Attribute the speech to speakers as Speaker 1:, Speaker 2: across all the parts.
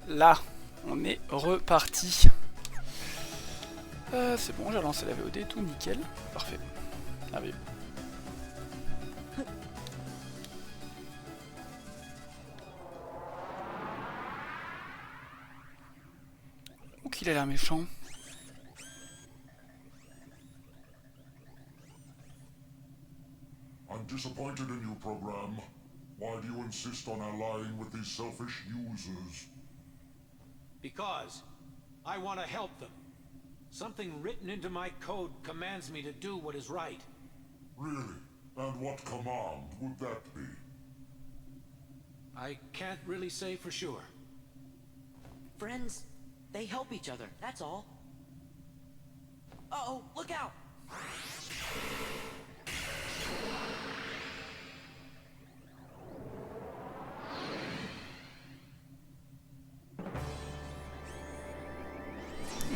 Speaker 1: Là, on est reparti. C'est bon, j'ai relancé la VOD et tout, nickel. Parfait. Merveilleux. Ou qu'il a l'air méchant.
Speaker 2: I'm disappointed in you, program. Why do you insist on allying with these selfish users?
Speaker 3: Because I want to help them. Something written into my code commands me to do what is right.
Speaker 2: Really? And what command would that be?
Speaker 3: I can't really say for sure.
Speaker 4: Friends, they help each other, that's all. Uh-oh, look out!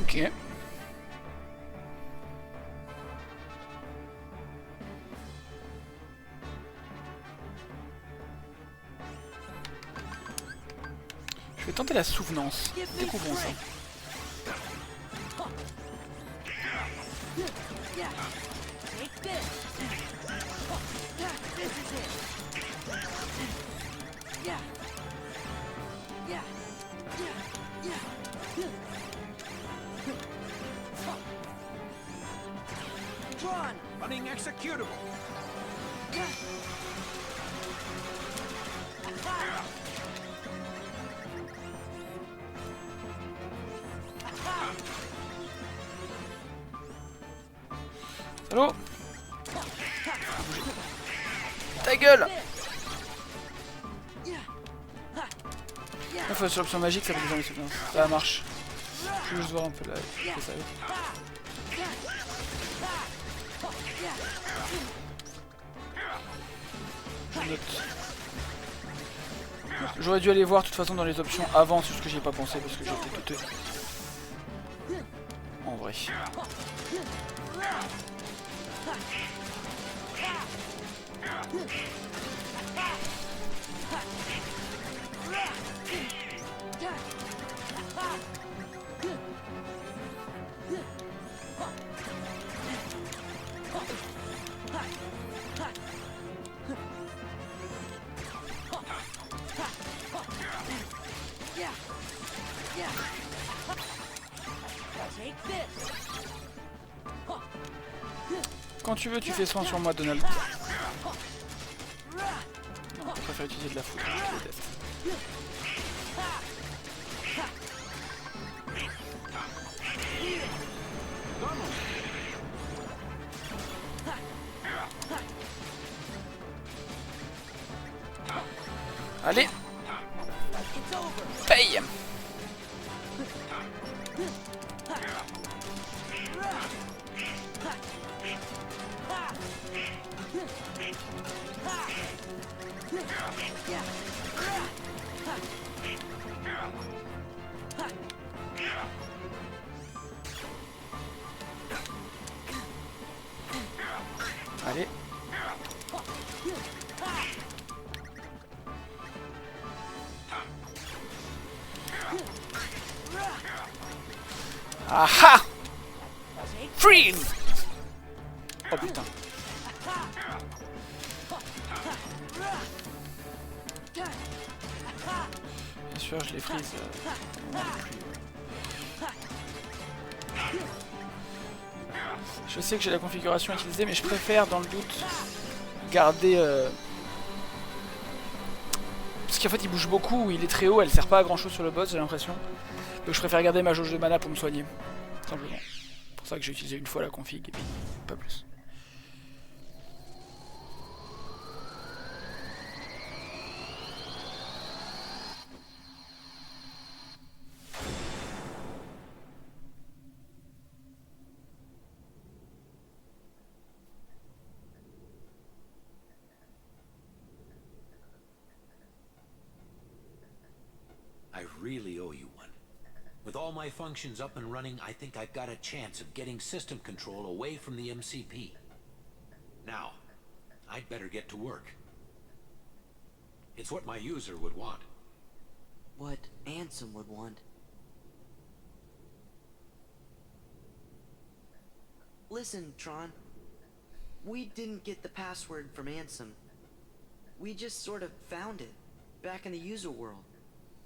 Speaker 1: Ok. Je vais tenter la souvenance. Découvrons ça.
Speaker 3: Running executable.
Speaker 1: Allô? Ta gueule! Enfin, sur l'option magique, ça fait besoin de souvenance. Ça marche. Je veux juste voir un peu là. C'est ça. Je note. J'aurais dû aller voir de toute façon dans les options avant, c'est juste que j'y ai pas pensé parce que j'étais douteux. En vrai. Quand tu veux, tu fais soin sur moi, Donald. Non, je préfère utiliser de la foudre, je déteste. Allez! Paye! Allez. Aha! Freeze! Oh putain. Bien sûr, je les freeze. Je sais que j'ai la configuration utilisée, mais je préfère, dans le doute, garder... Parce qu'en fait, il bouge beaucoup, il est très haut, elle sert pas à grand chose sur le boss, j'ai l'impression. Donc je préfère garder ma jauge de mana pour me soigner. Simplement. C'est pour ça que j'ai utilisé une fois la config, et puis pas plus.
Speaker 3: I really owe you one. With all my functions up and running, I think I've got a chance of getting system control away from the MCP. Now, I'd better get to work. It's what my user would want.
Speaker 4: What answer? Ansem would want. Listen, Tron. We didn't get the password from Ansem. We just sort of found it, back in the user world,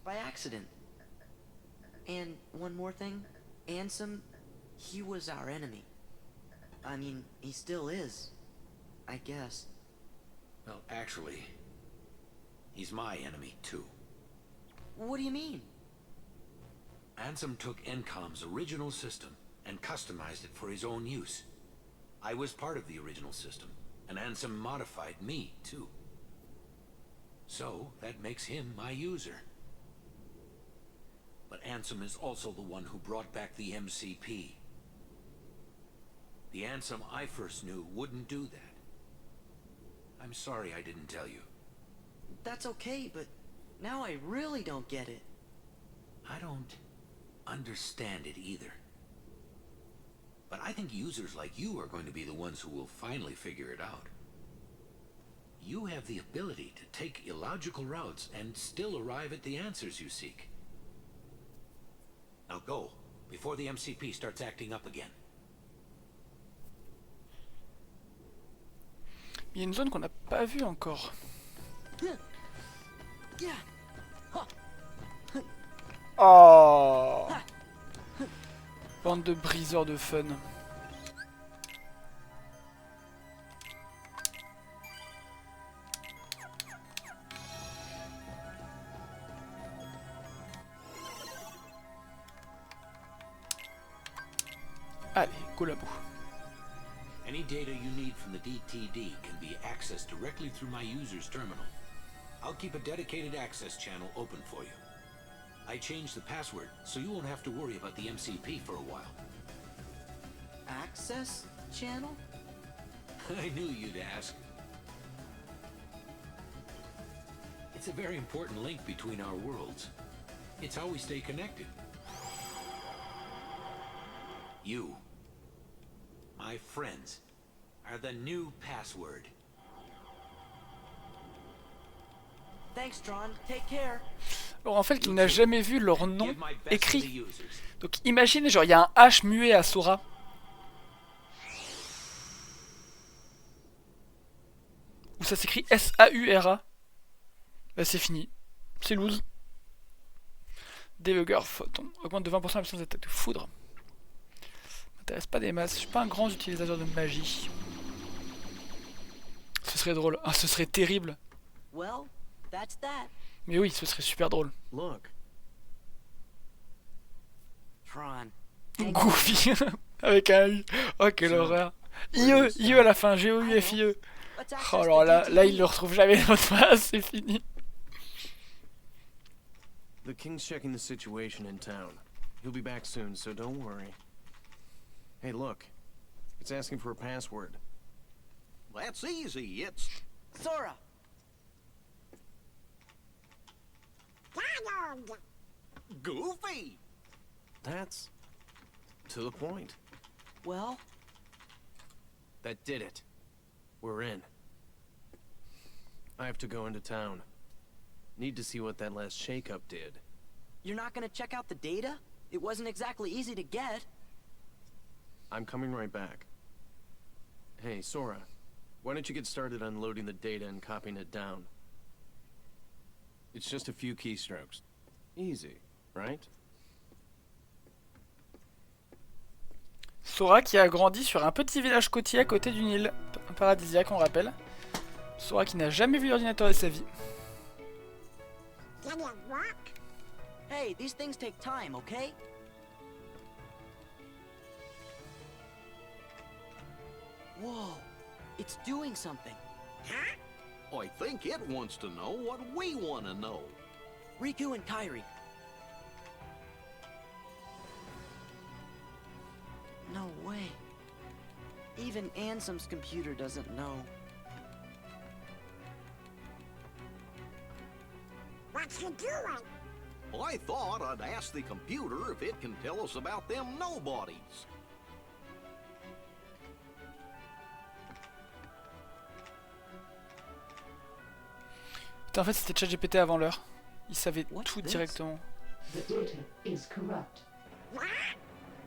Speaker 4: by accident. And one more thing, Ansem, he was our enemy. I mean, he still is, I guess.
Speaker 3: Well, actually, he's my enemy, too.
Speaker 4: What do you mean?
Speaker 3: Ansem took Encom's original system and customized it for his own use. I was part of the original system, and Ansem modified me, too. So, that makes him my user. But Ansem is also the one who brought back the MCP. The Ansem I first knew wouldn't do that. I'm sorry I didn't tell you.
Speaker 4: That's okay, but now I really don't get it.
Speaker 3: I don't understand it either. But I think users like you are going to be the ones who will finally figure it out. You have the ability to take illogical routes and still arrive at the answers you seek. Now go, before the MCP starts acting up again.
Speaker 1: Il y a une zone qu'on n'a pas vue encore. Oh, bande de briseurs de fun. Allez, go là-bas.
Speaker 3: Any data you need from the DTD can be accessed directly through my user's terminal. I'll keep a dedicated access channel open for you. I changed the password, so you won't have to worry about the MCP for a while.
Speaker 4: Access channel?
Speaker 3: I knew you'd ask. It's a very important link between our worlds. It's how we stay connected. You, my friends, are the new password.
Speaker 4: Thanks, Tron. Take care.
Speaker 1: Alors en fait, il n'a jamais vu leur nom écrit. Donc imagine, genre il y a un H muet à Sora. Ou ça s'écrit S-A-U-R-A. Bah c'est fini. C'est loose. Debugger photon. Augmente de 20% la puissance d'attaque de foudre. M'intéresse pas des masses. Je suis pas un grand utilisateur de magie. Ce serait drôle. Ah, ce serait terrible.
Speaker 4: Well, that's that.
Speaker 1: Mais oui, ce serait super drôle.
Speaker 5: Look.
Speaker 4: Tron.
Speaker 1: Goofy. Avec un U. Oh, quelle horreur. IE, IE à la fin. G-O-U-F-I-E. Oh, alors là, il le retrouve jamais dans notre face. C'est fini.
Speaker 5: The king's checking the situation in town. He'll be back soon, so don't worry. Hey, look. It's asking for a password.
Speaker 6: That's easy. It's
Speaker 4: Sora!
Speaker 6: Goofy.
Speaker 5: That's to the point.
Speaker 4: Well,
Speaker 5: That did it. We're in. I have to go into town. Need to see what that last shakeup did.
Speaker 4: you're not gonna check out the data? It wasn't exactly easy to get.
Speaker 5: I'm coming right back. Hey, Sora. Why don't you get started unloading the data and copying it down? It's just a few keystrokes. Easy, right?
Speaker 1: Sora qui a grandi sur un petit village côtier à côté d'une île paradisiaque, on rappelle. Sora qui n'a jamais vu d'ordinateur de sa vie.
Speaker 4: Hey, these things take time, okay? Whoa, it's doing something.
Speaker 6: I think it wants to know what we want to know.
Speaker 4: Riku and Kairi. No way. Even Ansem's computer doesn't know.
Speaker 7: What's he doing?
Speaker 6: I thought I'd ask the computer if it can tell us about them nobodies.
Speaker 1: Putain, en fait, c'était ChatGPT avant l'heure. Il savait
Speaker 4: What's
Speaker 1: tout
Speaker 4: this?
Speaker 1: directement.
Speaker 8: The data is corrupt.
Speaker 7: What?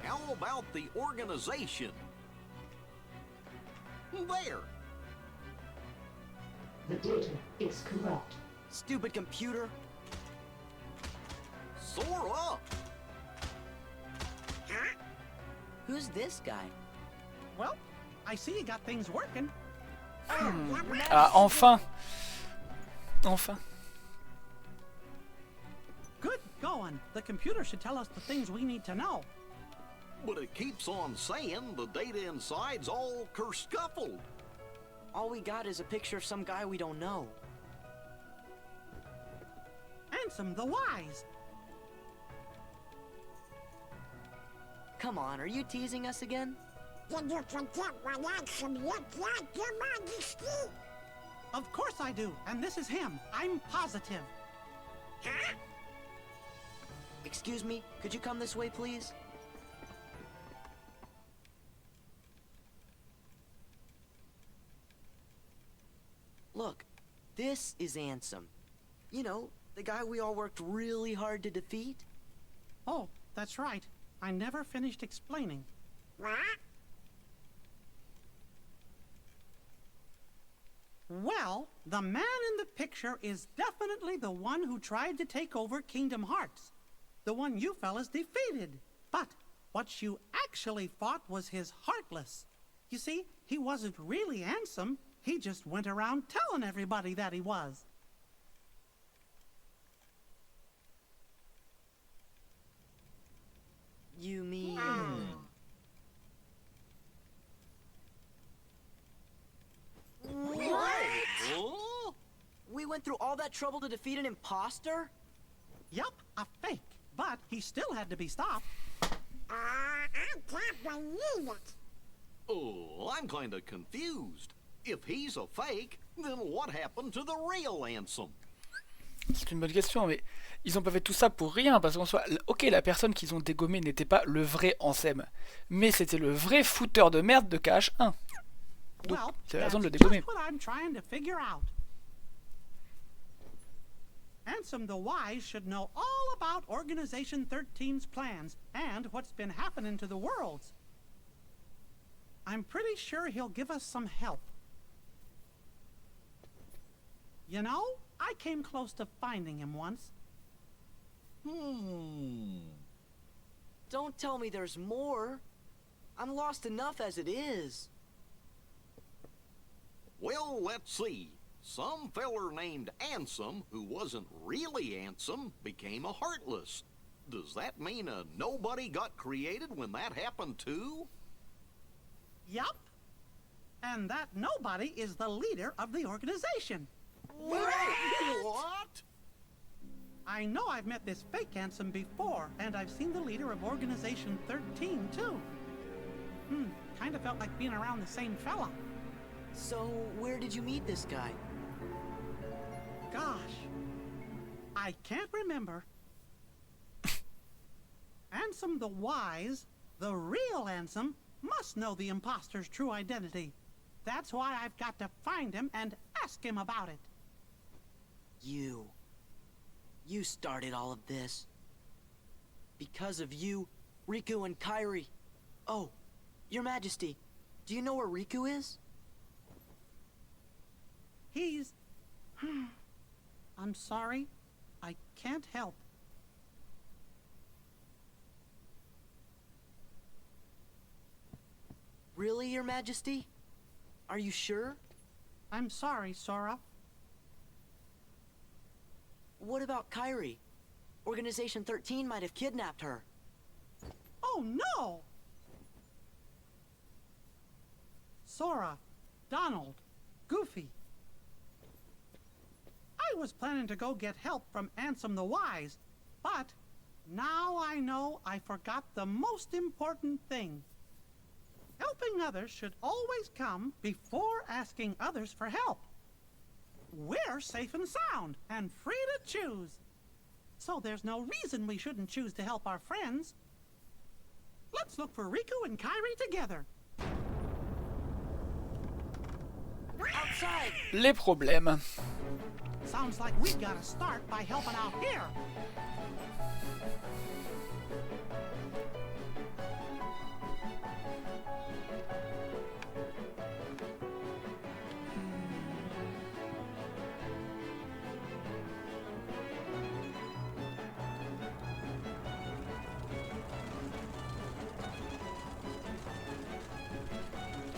Speaker 6: How about the organization? There!
Speaker 8: The data is corrupt.
Speaker 4: Stupid computer.
Speaker 6: Sora!
Speaker 4: Who's this guy?
Speaker 9: Well, I see you got things working.
Speaker 1: Ah, enfin. Enfin.
Speaker 9: Good going. The computer should tell us the things we need to know.
Speaker 6: But it keeps on saying the data inside's all kerscuffled.
Speaker 4: All we got is a picture of some guy we don't know.
Speaker 9: Ansem the Wise.
Speaker 4: Come on, are you teasing us again?
Speaker 7: Did you forget what Ansem looked like, Your Majesty?
Speaker 9: Of course I do, and this is him. I'm positive.
Speaker 7: Huh?
Speaker 4: Excuse me, could you come this way, please? Look, this is Ansem. You know, the guy we all worked really hard to defeat.
Speaker 9: Oh, that's right. I never finished explaining.
Speaker 7: What?
Speaker 9: Well, the man in the picture is definitely the one who tried to take over Kingdom Hearts. The one you fellas defeated. But what you actually fought was his Heartless. You see, he wasn't really Ansem. He just went around telling everybody that he was.
Speaker 4: You mean... What?
Speaker 6: Oh?
Speaker 4: We went through all that trouble to defeat an imposter?
Speaker 9: Yup, a fake. But he still had to be stopped.
Speaker 7: I can't believe it.
Speaker 6: Oh, I'm kinda confused. If he's a fake, then what happened to the real Ansem?
Speaker 1: C'est une bonne question, mais ils ont pas fait tout ça pour rien, parce qu'en soi, ok, la personne qu'ils ont dégommée n'était pas le vrai Ansem, mais c'était le vrai fouteur de merde de KH1. Donc,
Speaker 9: Well,
Speaker 1: c'est la raison de le
Speaker 9: that's
Speaker 1: dégommer.
Speaker 9: just what I'm trying to figure out. Ansem the Wise should know all about Organization 13's plans and what's been happening to the worlds. I'm pretty sure he'll give us some help. You know, I came close to finding him once.
Speaker 4: Don't tell me there's more. I'm lost enough as it is.
Speaker 6: Well, let's see. Some feller named Ansem, who wasn't really Ansem, became a Heartless. Does that mean a nobody got created when that happened too?
Speaker 9: Yup. And that nobody is the leader of the organization.
Speaker 6: What?
Speaker 9: I know I've met this fake Ansem before, and I've seen the leader of Organization 13, too. Kinda felt like being around the same fella.
Speaker 4: So, where did you meet this guy?
Speaker 9: Gosh, I can't remember. Ansem the Wise, the real Ansem, must know the imposter's true identity. That's why I've got to find him and ask him about it.
Speaker 4: You started all of this. Because of you, Riku and Kairi. Oh, Your Majesty, do you know where Riku is?
Speaker 9: He's... I'm sorry. I can't help.
Speaker 4: Really, Your Majesty? Are you sure?
Speaker 9: I'm sorry, Sora.
Speaker 4: What about Kairi? Organization 13 might have kidnapped her.
Speaker 9: Oh, no! Sora, Donald, Goofy. I was planning to go get help from Ansem the Wise, but now I know I forgot the most important thing. Helping others should always come before asking others for help. We're safe and sound and free to choose. So there's no reason we shouldn't choose to help our friends. Let's look for Riku and Kairi together.
Speaker 4: Outside!
Speaker 1: Les problèmes.
Speaker 9: Sounds like we gotta start by helping out here.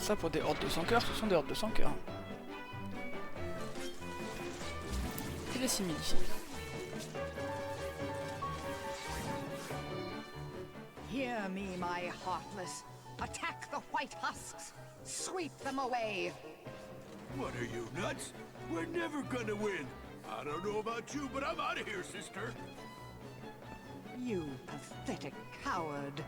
Speaker 1: Ça pour des hordes de 100 cœurs, ce sont des hordes de 100 cœurs. Et des simili ici.
Speaker 10: Hear me, my heartless. Attack the white husks. Sweep them away.
Speaker 11: What are you, nuts? We're never gonna win. I don't know about you, but I'm out of here, sister.
Speaker 10: You pathetic coward.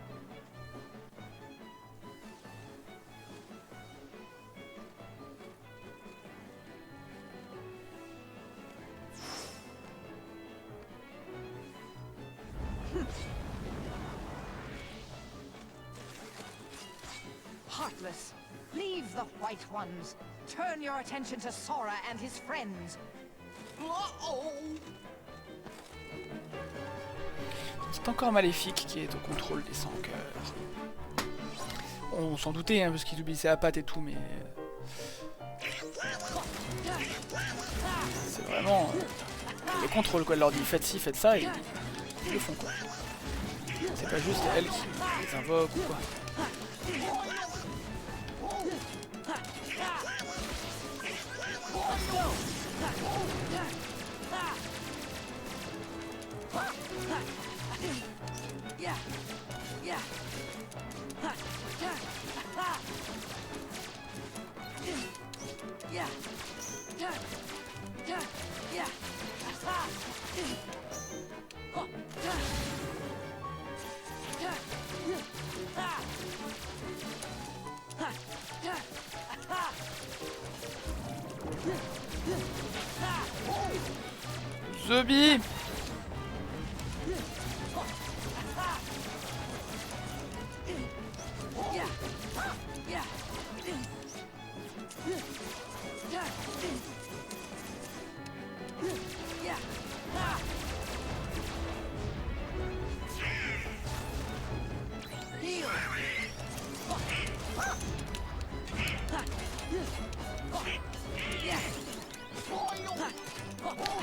Speaker 10: Heartless, leave the White Ones. Turn your attention to Sora and his friends. Uh-oh.
Speaker 1: C'est encore Maléfique qui est au contrôle des 100 cœurs. On s'en doutait, hein, parce qu'ils obéissaient à Pat et tout, mais... C'est vraiment... les contrôles, quoi. Elle leur dit faites ci, faites ça, et ils le font, quoi. C'est pas juste elle qui les invoque ou quoi. Zombie.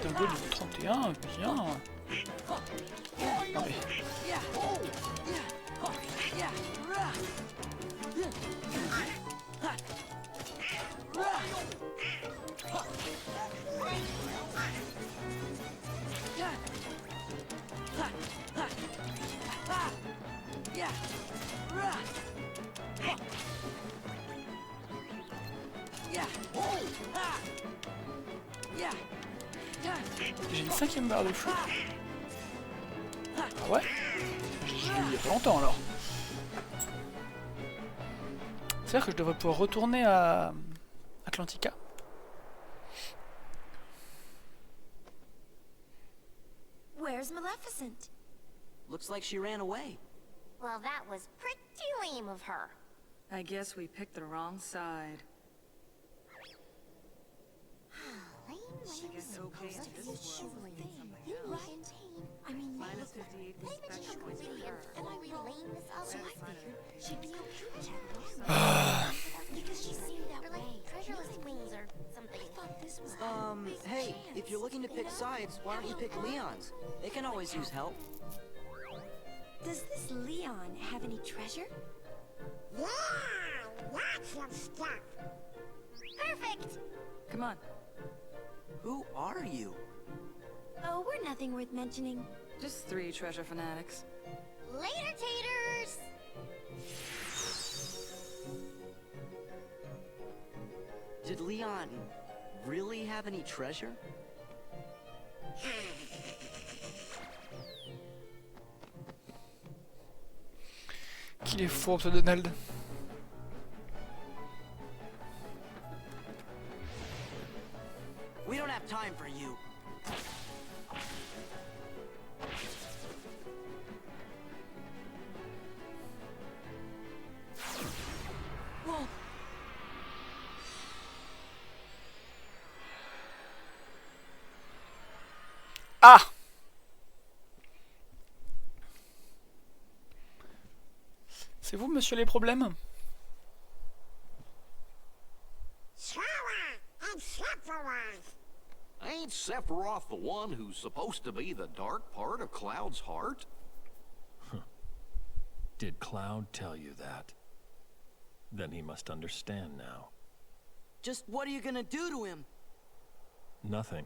Speaker 1: Dingo niveau 31, bien. Allez. J'ai une 5ème barre de feu. Ah ouais? Je l'ai eu il y a pas longtemps alors. C'est-à-dire que je devrais pouvoir retourner à Atlantica.
Speaker 12: Where's Maleficent?
Speaker 4: Looks like she ran away.
Speaker 12: Well, that was pretty lame of her.
Speaker 13: I guess we picked the wrong side.
Speaker 12: She was
Speaker 13: okay
Speaker 12: supposed
Speaker 13: in
Speaker 12: to be
Speaker 13: this world
Speaker 12: chivalry.
Speaker 13: than something
Speaker 12: You
Speaker 13: else.
Speaker 12: right? I mean,
Speaker 13: Minus 58
Speaker 12: maybe
Speaker 13: special
Speaker 12: she
Speaker 13: points
Speaker 12: was
Speaker 13: for
Speaker 12: really
Speaker 13: her.
Speaker 12: and I read lameness of
Speaker 13: So
Speaker 12: it.
Speaker 13: I figured
Speaker 12: She'd be okay.
Speaker 1: Ah.
Speaker 12: Because she seemed that way. Treasureless wings or something. I thought this was
Speaker 4: Hey, if you're looking to pick sides, why don't you pick Leon's? They can always use help.
Speaker 12: Does this Leon have any treasure?
Speaker 7: Yeah, lots of stuff.
Speaker 12: Perfect!
Speaker 13: Come on.
Speaker 4: Who are you?
Speaker 12: Oh, we're nothing worth mentioning.
Speaker 13: Just 3 treasure fanatics.
Speaker 12: Later, taters!
Speaker 4: Did Leon really have any treasure?
Speaker 1: Qu'il est fourbe ce Donald.
Speaker 4: We don't have time for you. Whoa.
Speaker 1: Ah! C'est vous, monsieur, les problèmes?
Speaker 7: Sora and Sephiroth.
Speaker 6: Ain't Sephiroth the one who's supposed to be the dark part of Cloud's heart?
Speaker 14: Did Cloud tell you that? Then he must understand now.
Speaker 4: Just what are you gonna do to him?
Speaker 14: Nothing.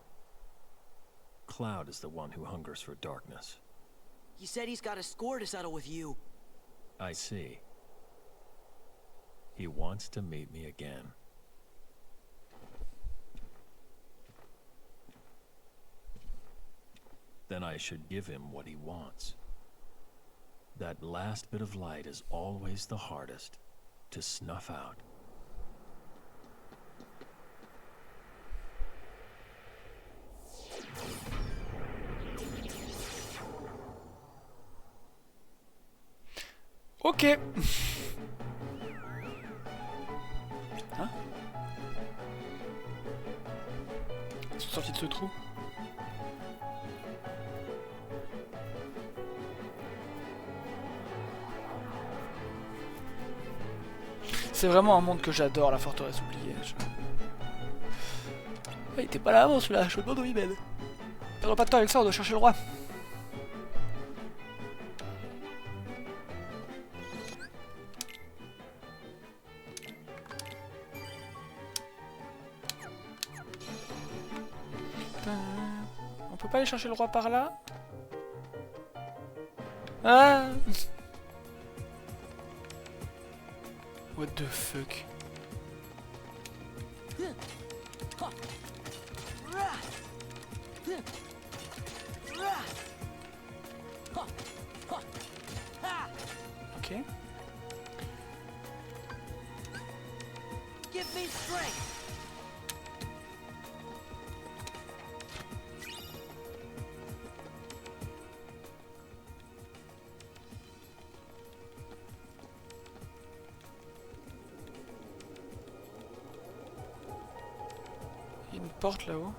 Speaker 14: Cloud is the one who hungers for darkness.
Speaker 4: He said he's got a score to settle with you.
Speaker 14: I see. He wants to meet me again. Then I should give him what he wants. That last bit of light is always the hardest to snuff out.
Speaker 1: Ok. Hein? Ils sont sortis de ce trou. C'est vraiment un monde que j'adore, la forteresse oubliée. Il était pas là avant celui-là, je me demande où il mène. Perdons pas de temps avec ça, on doit chercher le roi. On peut pas aller chercher le roi par là? Ah! What the fuck? Ok.
Speaker 4: Give me strength.
Speaker 1: Il y a une porte là-haut.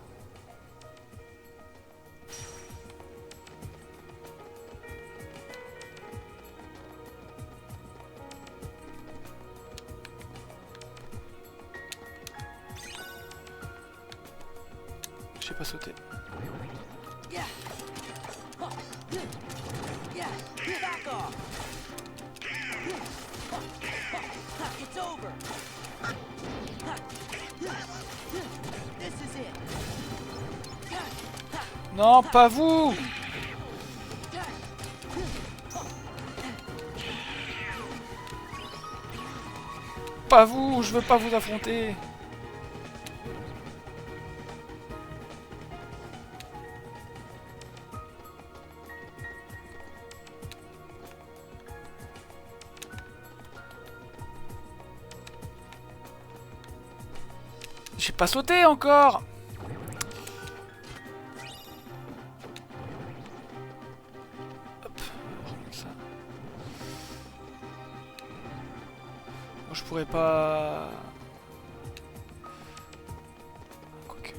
Speaker 1: Je sais pas sauter.
Speaker 4: It's over. This is it.
Speaker 1: Non, pas vous! Pas vous, je veux pas vous affronter. J'ai pas sauté encore. Hop, remonte ça. Bon, je pourrais pas... Quoique.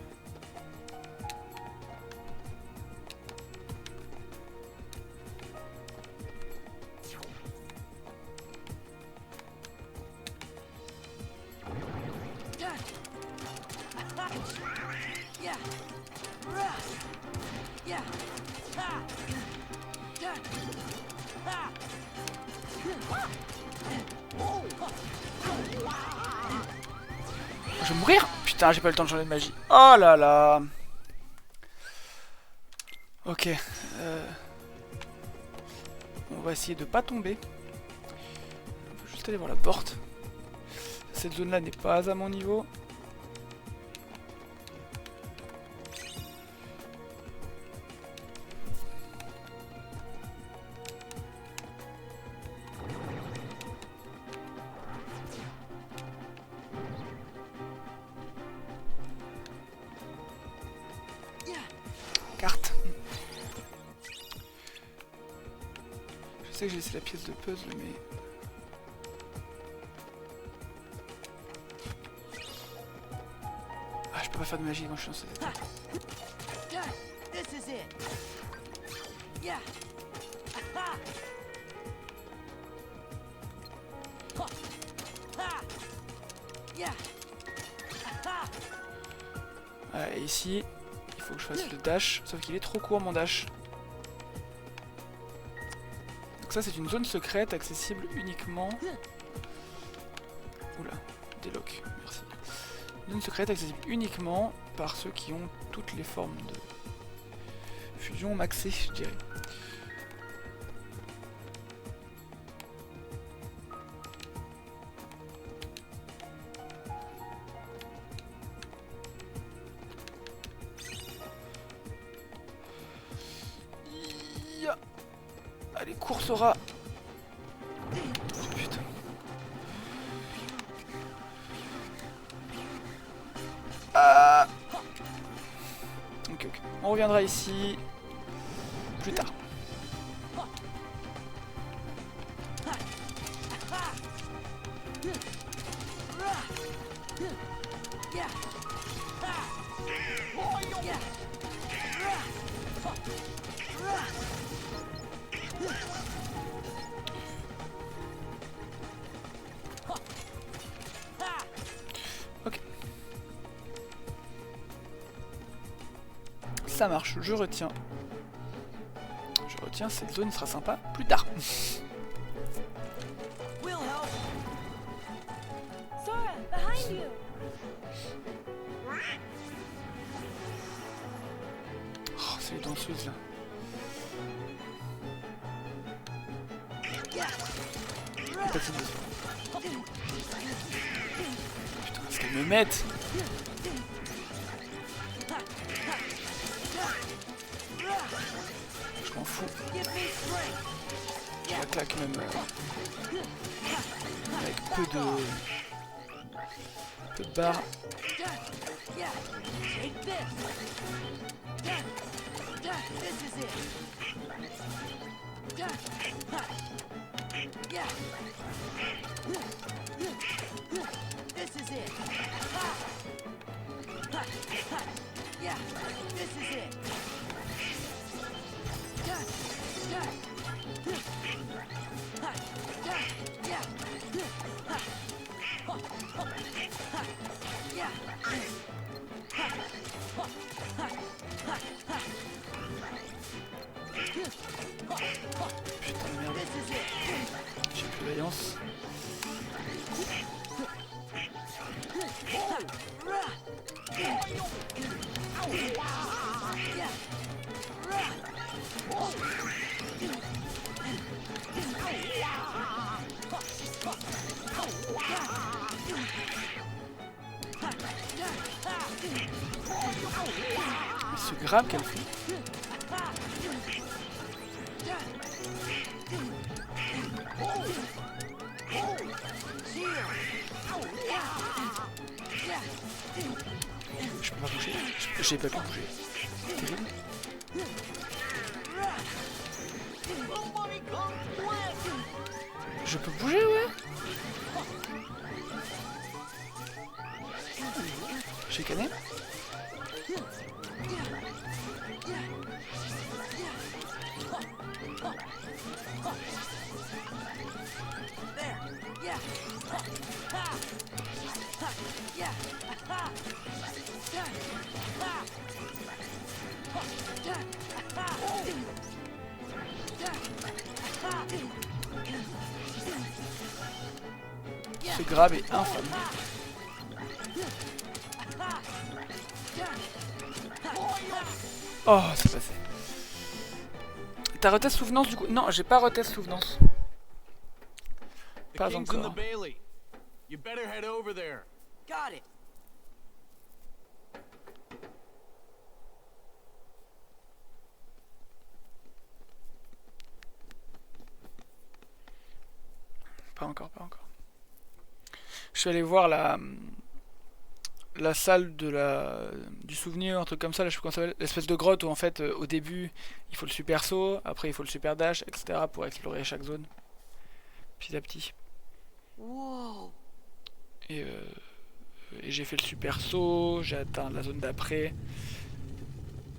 Speaker 1: Je vais mourir. Putain, j'ai pas eu le temps de changer de magie. Oh là là. Ok. On va essayer de pas tomber. On peut juste aller voir la porte. Cette zone là n'est pas à mon niveau. Carte. Je sais que j'ai laissé la pièce de puzzle, mais... Ah, je peux pas faire de magie quand je suis dans cette état.
Speaker 4: This is it.
Speaker 1: Et ici, il faut que je fasse le dash, sauf qu'il est trop court mon dash. Donc ça c'est une zone secrète accessible uniquement déloc, merci. Zone secrète accessible uniquement par ceux qui ont toutes les formes de fusion maxée, je dirais. Allez, course au rat. Oh putain. Ah. Ok, ok. On reviendra ici plus tard. Ok. Ça marche, je retiens. Je retiens, cette zone sera sympa plus tard.
Speaker 12: Sora, behind you.
Speaker 1: Oh, c'est les danseuses là. Putain, est-ce qu'elles me mettent? Je m'en fous. Je la claque même avec peu de barres. Putain de merde. J'ai plus vaillance. Mais ce grab qu'elle fait. Je peux pas bouger. J'ai pas pu bouger. Terrible. Je peux bouger, ouais. J'ai canné. Ce grab est infâme. Oh, c'est passé. T'as retest souvenance du coup? Non, j'ai pas retest souvenance. Pas encore.
Speaker 5: You better head over there.
Speaker 4: Got it.
Speaker 1: Pas encore, pas encore. Je suis allé voir la salle de du souvenir, un truc comme ça, là je sais pas comment ça s'appelle, l'espèce de grotte où en fait au début il faut le super saut, après il faut le super dash, etc. pour explorer chaque zone petit à petit.
Speaker 4: Wow.
Speaker 1: Et j'ai fait le super saut, j'ai atteint la zone d'après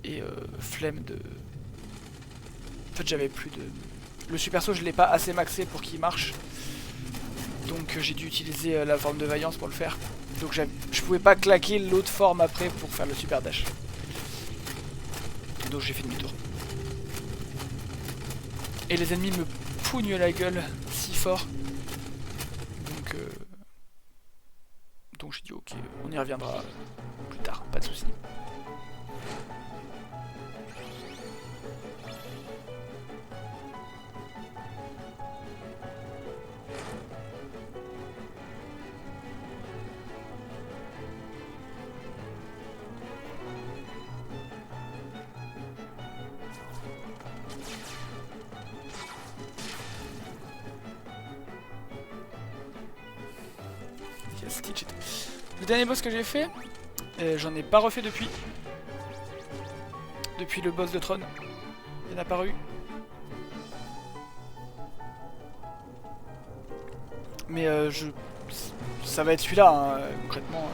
Speaker 1: et flemme de... En fait j'avais plus de... Le super saut je l'ai pas assez maxé pour qu'il marche. Donc j'ai dû utiliser la forme de vaillance pour le faire. Donc je pouvais pas claquer l'autre forme après pour faire le super dash. Donc j'ai fait demi-tour. Et les ennemis me pougnent la gueule si fort. Donc Ok, on y reviendra plus tard, pas de soucis. Le dernier boss que j'ai fait, j'en ai pas refait depuis. Depuis le boss de Tron. Il en a paru. Mais ça va être celui-là, hein, concrètement.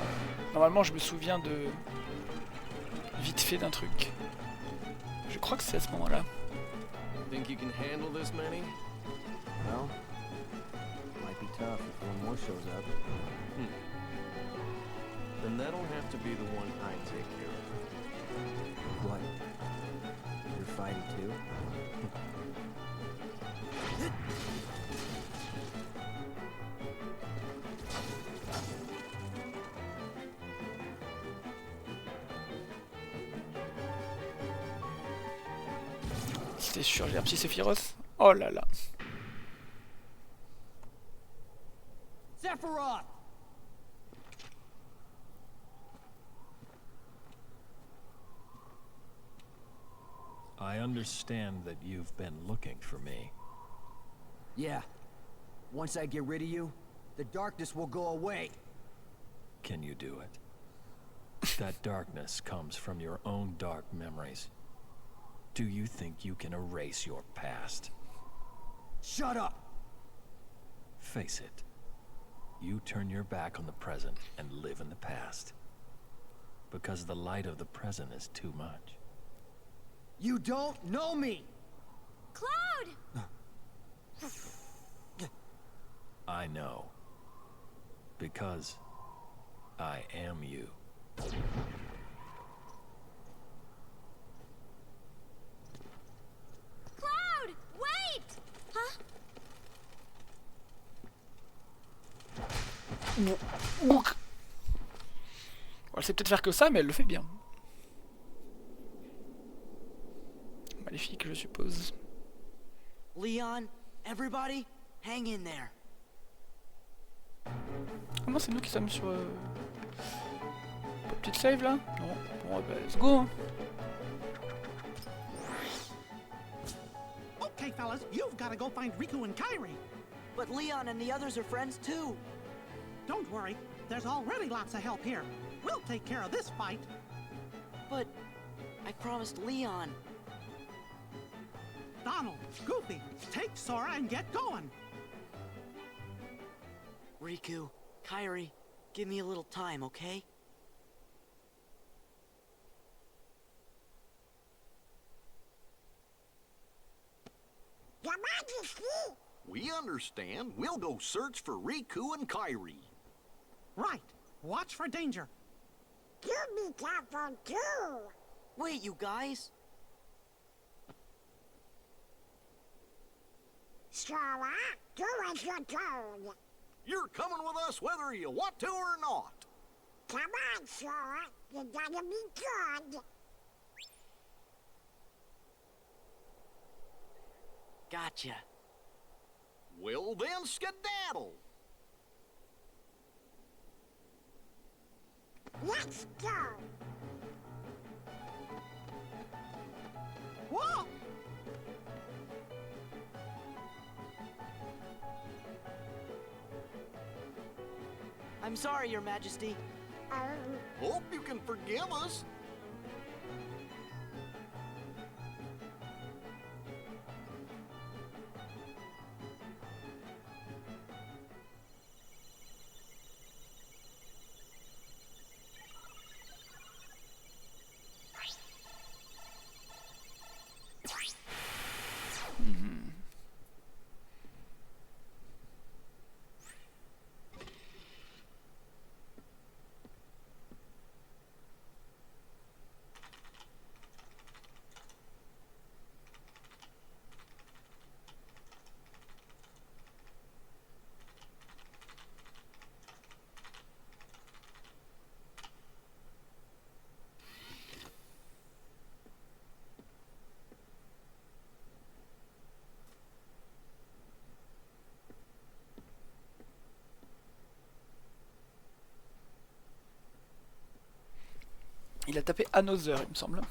Speaker 1: Normalement, je me souviens de vite fait d'un truc. Je crois que c'est à ce moment-là.
Speaker 5: Think you can handle this, Manny?
Speaker 15: Well, might be tough if one more shows up.
Speaker 5: Then that'll have to be the one I take care of.
Speaker 15: What? You're fighting too?
Speaker 1: C'était sûr, j'ai un petit Sephiroth. Oh là là.
Speaker 15: Sephiroth!
Speaker 14: I understand that you've been looking for me.
Speaker 15: Yeah. Once I get rid of you, the darkness will go away.
Speaker 14: Can you do it? That darkness comes from your own dark memories. Do you think you can erase your past?
Speaker 15: Shut up!
Speaker 14: Face it. You turn your back on the present and live in the past. Because the light of the present is too much.
Speaker 15: You don't know me!
Speaker 12: Cloud!
Speaker 14: I know. Because I am you.
Speaker 12: Cloud! Wait! Huh?
Speaker 1: Elle sait peut-être faire que ça, mais elle le fait bien. Maléfique, je suppose.
Speaker 4: Leon, everybody, hang in there.
Speaker 1: Comment c'est nous qui sommes sur... Petite save là? Non. Bon, bah, let's go.
Speaker 9: Okay, fellas, you've got to go find Riku and Kairi.
Speaker 4: But Leon and the others are friends too.
Speaker 9: Don't worry, there's already lots of help here. We'll take care of this fight.
Speaker 4: But I promised Leon.
Speaker 9: Donald, Goofy, take Sora and get going.
Speaker 4: Riku, Kairi, give me a little time, okay?
Speaker 7: Your Majesty!
Speaker 6: We understand. We'll go search for Riku and Kairi.
Speaker 9: Right. Watch for danger.
Speaker 7: You be careful too!
Speaker 4: Wait, you guys!
Speaker 7: Sora, do as you're told.
Speaker 6: You're coming with us whether you want to or not.
Speaker 7: Come on, Sora. You gotta be good.
Speaker 4: Gotcha.
Speaker 6: Well then, skedaddle.
Speaker 7: Let's go.
Speaker 9: Whoa!
Speaker 4: I'm sorry, Your Majesty.
Speaker 6: Hope you can forgive us.
Speaker 1: Il a tapé Another, il me semble.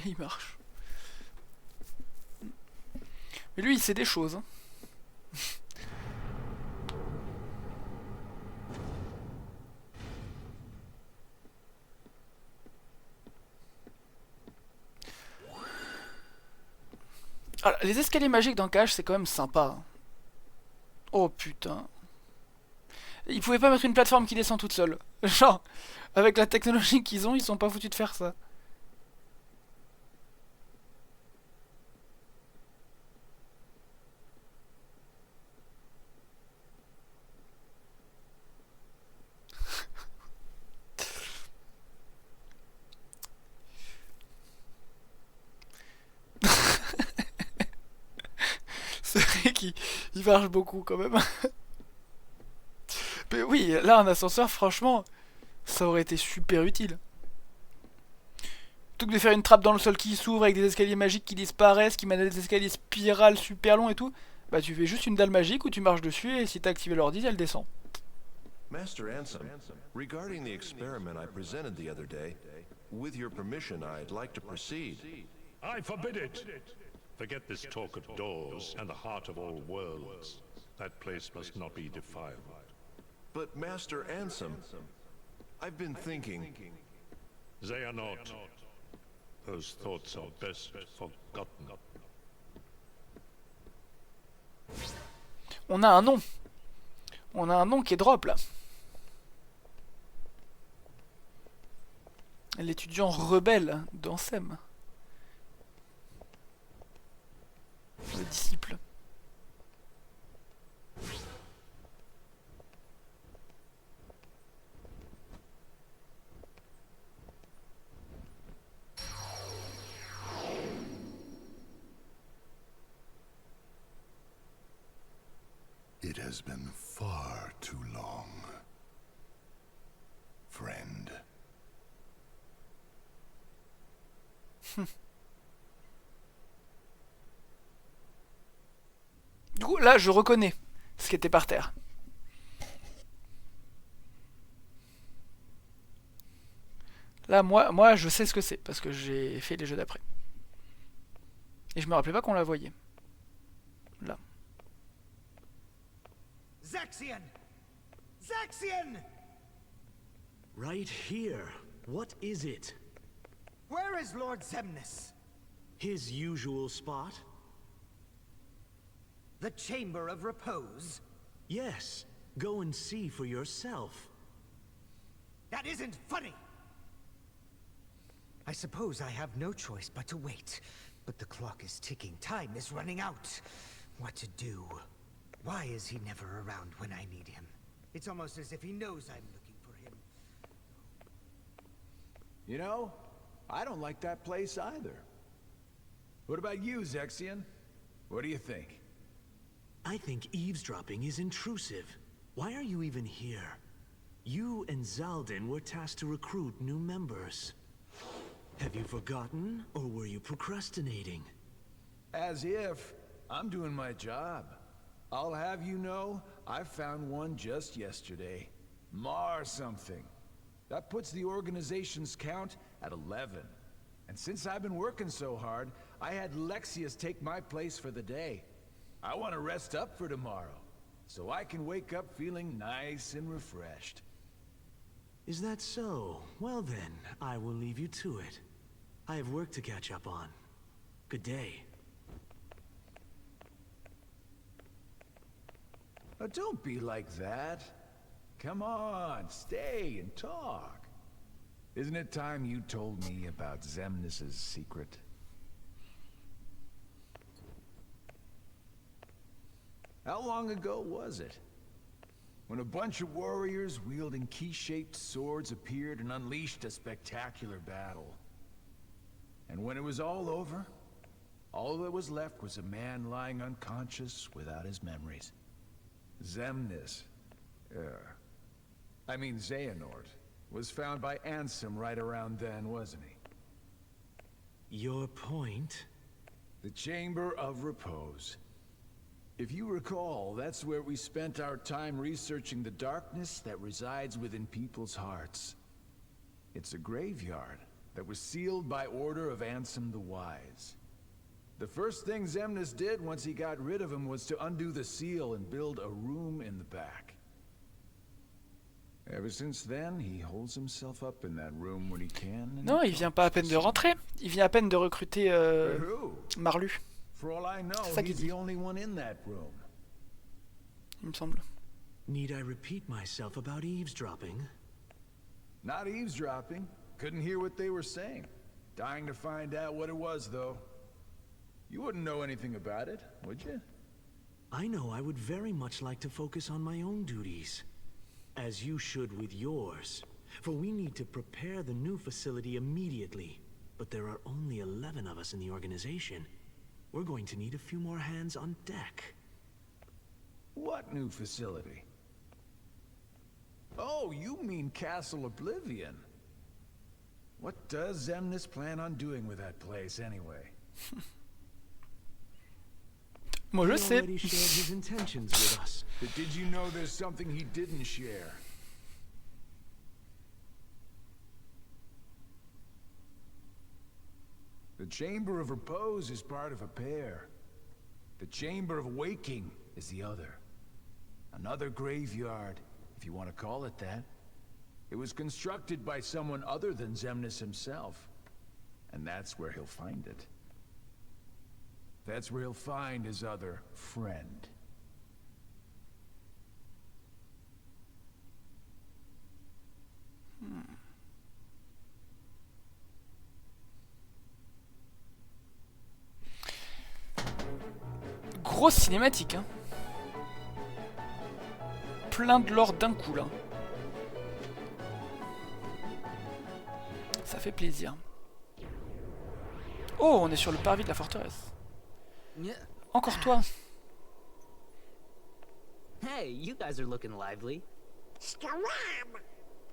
Speaker 1: Il marche. Mais lui, il sait des choses. Hein. Alors, les escaliers magiques dans Cage, c'est quand même sympa. Oh putain. Ils pouvaient pas mettre une plateforme qui descend toute seule. Genre, avec la technologie qu'ils ont, ils sont pas foutus de faire ça. C'est vrai qu'il marche beaucoup quand même. Mais oui, là un ascenseur, franchement, ça aurait été super utile. Plutôt que de faire une trappe dans le sol qui s'ouvre avec des escaliers magiques qui disparaissent, qui mènent à des escaliers spirales super longs et tout, bah tu fais juste une dalle magique où tu marches dessus et si t'as activé l'ordi, elle descend.
Speaker 16: Master Ansem, regarding the experiment I presented the other day, with your permission, I'd like to proceed.
Speaker 17: I forbid it. Forget this talk of doors and the heart of all worlds. That place must not be defiled.
Speaker 16: But Master Ansem, I've been thinking...
Speaker 17: They are not. Those thoughts are best forgotten.
Speaker 1: On a un nom. On a un nom qui est drop là. L'étudiant rebelle d'Ansem. Le disciple.
Speaker 2: It has been far too long, friend.
Speaker 1: Du coup, là, je reconnais ce qui était par terre. Là, moi, je sais ce que c'est, parce que j'ai fait les jeux d'après. Et je me rappelais pas qu'on la voyait. Là.
Speaker 18: Zaxian! Zaxian!
Speaker 19: Right here. What is it?
Speaker 18: Where is Lord Zemnis?
Speaker 19: His usual spot?
Speaker 18: The Chamber of Repose?
Speaker 19: Yes. Go and see for yourself.
Speaker 18: That isn't funny! I suppose I have no choice but to wait. But the clock is ticking. Time is running out. What to do? Why is he never around when I need him? It's almost as if he knows I'm looking for him.
Speaker 11: You know, I don't like that place either. What about you, Zexion? What do you think?
Speaker 19: I think eavesdropping is intrusive. Why are you even here? You and Zaldin were tasked to recruit new members. Have you forgotten, or were you procrastinating?
Speaker 11: As if. I'm doing my job. I'll have you know, I found one just yesterday. Mar something. That puts the organization's count at 11. And since I've been working so hard, I had Lexius take my place for the day. I want to rest up for tomorrow, so I can wake up feeling nice and refreshed.
Speaker 19: Is that so? Well then, I will leave you to it. I have work to catch up on. Good day.
Speaker 11: Oh, don't be like that. Come on, stay and talk. Isn't it time you told me about Zemnis's secret? How long ago was it? When a bunch of warriors wielding key-shaped swords appeared and unleashed a spectacular battle. And when it was all over, All that was left was a man lying unconscious without his memories. Xemnas, Xehanort, was found by Ansem right around then, wasn't he?
Speaker 19: Your point?
Speaker 11: The Chamber of Repose. If you recall, that's where we spent our time researching the darkness that resides within people's hearts. It's a graveyard that was sealed by order of Ansem the Wise. The first thing Xemnas did once he got rid of him was to undo the seal and build a room in the back. Ever since then, he holds himself up in that room when he can.
Speaker 1: Non, il vient pas à peine de rentrer. Il vient à peine de recruter Marlu.
Speaker 11: For all I know,
Speaker 1: C'est ça qu'il
Speaker 11: he's
Speaker 1: dit.
Speaker 11: the only one in that room.
Speaker 1: Il me semble.
Speaker 19: Need I repeat myself about eavesdropping?
Speaker 11: Not eavesdropping. Couldn't hear what they were saying. Dying to find out what it was, though. You wouldn't know anything about it, would you?
Speaker 19: I know I would very much like to focus on my own duties. As you should with yours. For we need to prepare the new facility immediately. But there are only 11 of us in the organization. We're going to need a few more hands on deck.
Speaker 11: What new facility? Oh, you mean Castle Oblivion. What does Xemnas plan on doing with that place, anyway?
Speaker 1: Moi je
Speaker 19: He
Speaker 1: sais.
Speaker 19: already shared his intentions with us.
Speaker 11: But did you know there's something he didn't share? The Chamber of Repose is part of a pair. The Chamber of Waking is the other. Another graveyard, if you want to call it that. It was constructed by someone other than Xemnas himself. And that's where he'll find it. That's where he'll find his other friend.
Speaker 1: Grosse cinématique, hein. Plein de l'or d'un coup, là. Ça fait plaisir. Oh, on est sur le parvis de la forteresse. Encore toi.
Speaker 20: Hey, you guys are looking lively.
Speaker 4: Scram!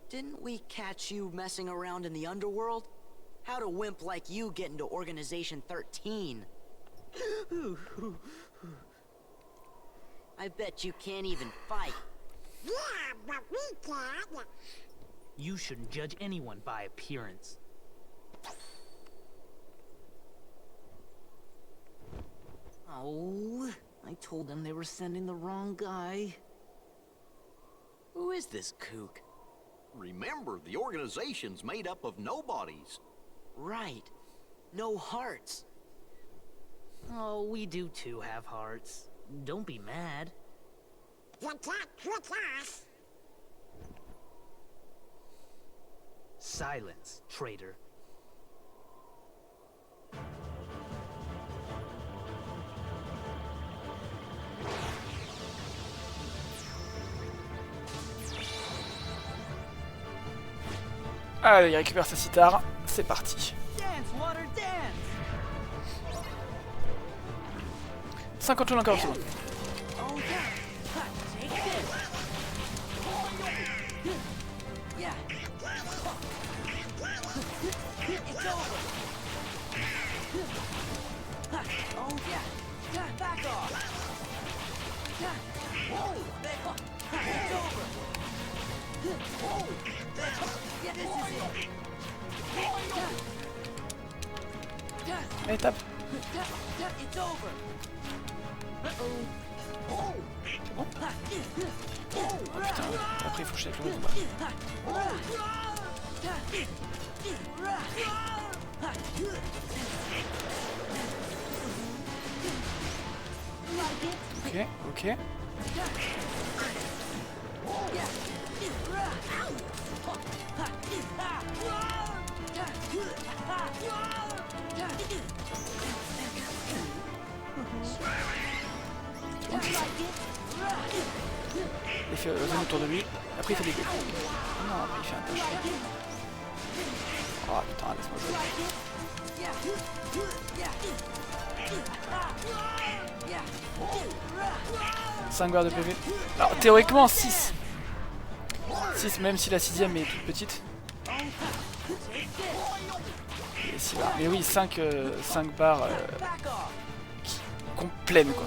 Speaker 4: Didn't we catch you messing around in the underworld? How'd a wimp like you get into Organization 13? I bet you can't even fight.
Speaker 7: Yeah, but we can.
Speaker 20: You shouldn't judge anyone by appearance.
Speaker 4: Oh, I told them they were sending the wrong guy. Who is this kook?
Speaker 6: Remember, the organization's made up of nobodies.
Speaker 4: Right. No hearts.
Speaker 20: Oh, we do too have hearts. Don't be mad.
Speaker 7: You can't trick us.
Speaker 20: Silence, traitor.
Speaker 1: Allez, il récupère sa cithare. C'est parti.
Speaker 10: Dance, water, dance.
Speaker 1: 50 tours encore secondes.
Speaker 10: Oh yeah. Ha, take this. Yeah. It's over. Ha, oh yeah. Back off. Whoa. It's over. Whoa. Yeah, this is it.
Speaker 1: Allez, tape.
Speaker 10: It's over. Uh-oh.
Speaker 1: Oh putain, après il faut que je aille plus loin. Ok, ok. Il fait zone autour de lui, après il fait des dégâts. Non, après il fait un touch. Oh putain, laisse-moi jouer. 5 barres de PV. Alors théoriquement 6. 6 même si la 6ème est toute petite. Et 6 barres. Mais oui 5 barres pleines quoi.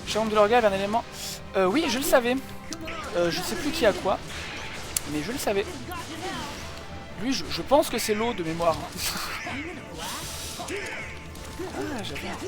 Speaker 1: Chambre de l'organe, un élément. Oui, je le savais. Je sais plus qui a quoi, mais je le savais. Lui, je pense que c'est l'eau de mémoire. Ah, j'avais un peu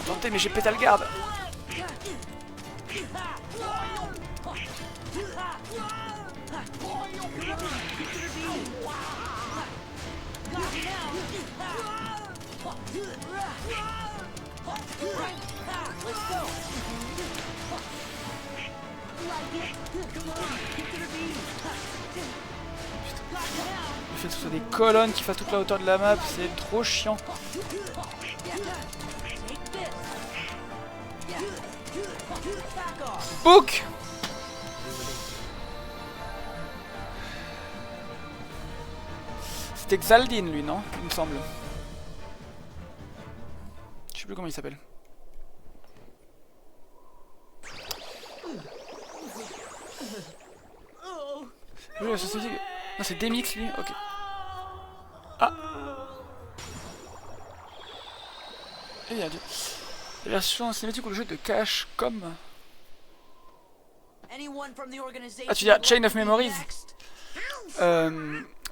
Speaker 1: Attendez, mais j'ai pété le garde. Le fait que ce soit des colonnes qui fassent toute la hauteur de la map, c'est trop chiant. Book! C'était Xaldin lui, non? Il me semble. Je sais plus comment il s'appelle. Oui, la société... Non, c'est Demix lui, ok. Ah! Et il y a la version cinématique ou le jeu de Capcom. Ah, tu dis Chain of Memories?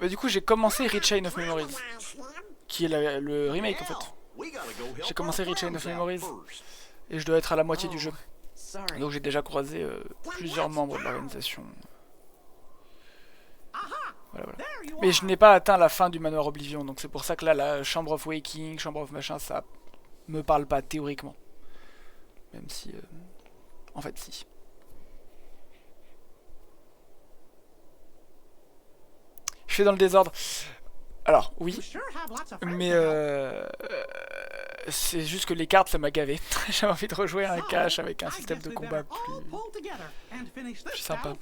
Speaker 1: Du coup, j'ai commencé Rechain of Memories, qui est le remake en fait. J'ai commencé Rechain of Memories et je dois être à la moitié du jeu. Donc j'ai déjà croisé plusieurs membres de l'organisation. Voilà, voilà. Mais je n'ai pas atteint la fin du manoir Oblivion, donc c'est pour ça que là, la Chamber of Waking, Chamber of machin, ça me parle pas théoriquement. Même si... en fait, si. Je fais dans le désordre. Alors, oui. Mais c'est juste que les cartes, ça m'a gavé. J'avais envie de rejouer un cache avec un système de combat plus sympa.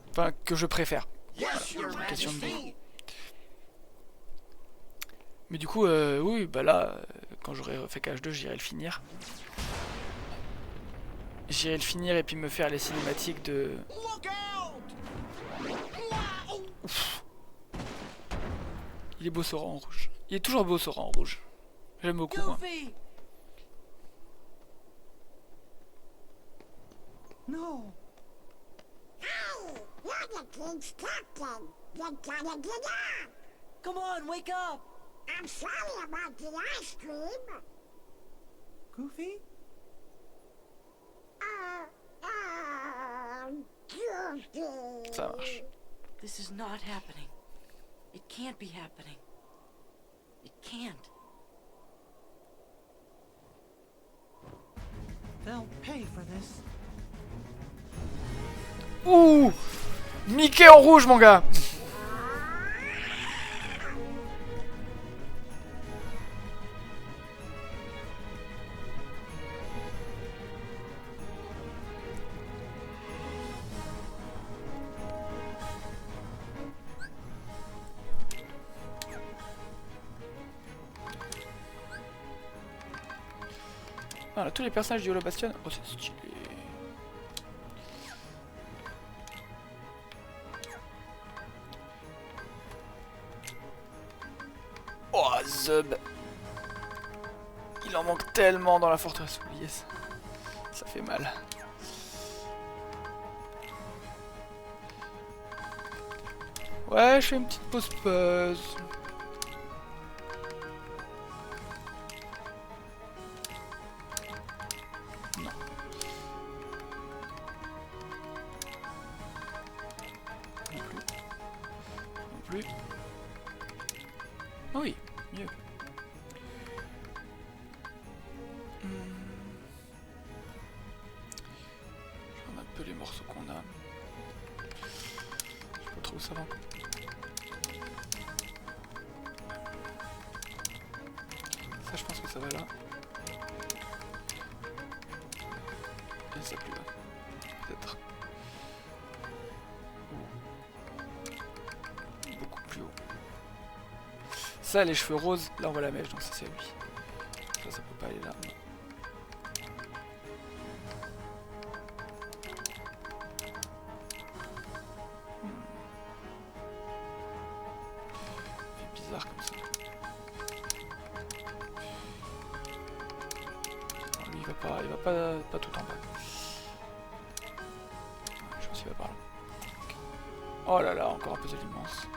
Speaker 1: Enfin, que je préfère. Voilà, c'est une question de goût. Mais du coup, oui, bah là, quand j'aurai fait KH2, j'irai le finir. J'irai le finir et puis me faire les cinématiques de... Ouf. Il est beau Sora en rouge. Il est toujours beau Sora en rouge. J'aime beaucoup moi.
Speaker 7: No. Hey, you're the king's captain. You gotta get up.
Speaker 4: Come on, wake up.
Speaker 7: I'm sorry about the ice cream.
Speaker 9: Goofy?
Speaker 7: Goofy.
Speaker 1: Ça marche.
Speaker 4: This is not happening. It can't be happening. It can't.
Speaker 9: They'll pay for this.
Speaker 1: Ouh! Mickey en rouge, mon gars! Voilà, tous les personnages du Hollow Bastion. Oh, c'est stylé. Oh, Zub. Il en manque tellement dans la forteresse oubliée. Ça fait mal. Ouais, je fais une petite pause. Oui, mieux. ça va encore. Ça, je pense que ça va là. Et ça plus là. Peut-être. Beaucoup plus haut. Ça, les cheveux roses, là on voit la mèche, donc ça c'est lui. Ça peut pas aller là. Non. C'est bizarre comme ça. Non, lui il va pas tout en bas. Je pense qu'il va par là. Oh là là, encore un puzzle immense.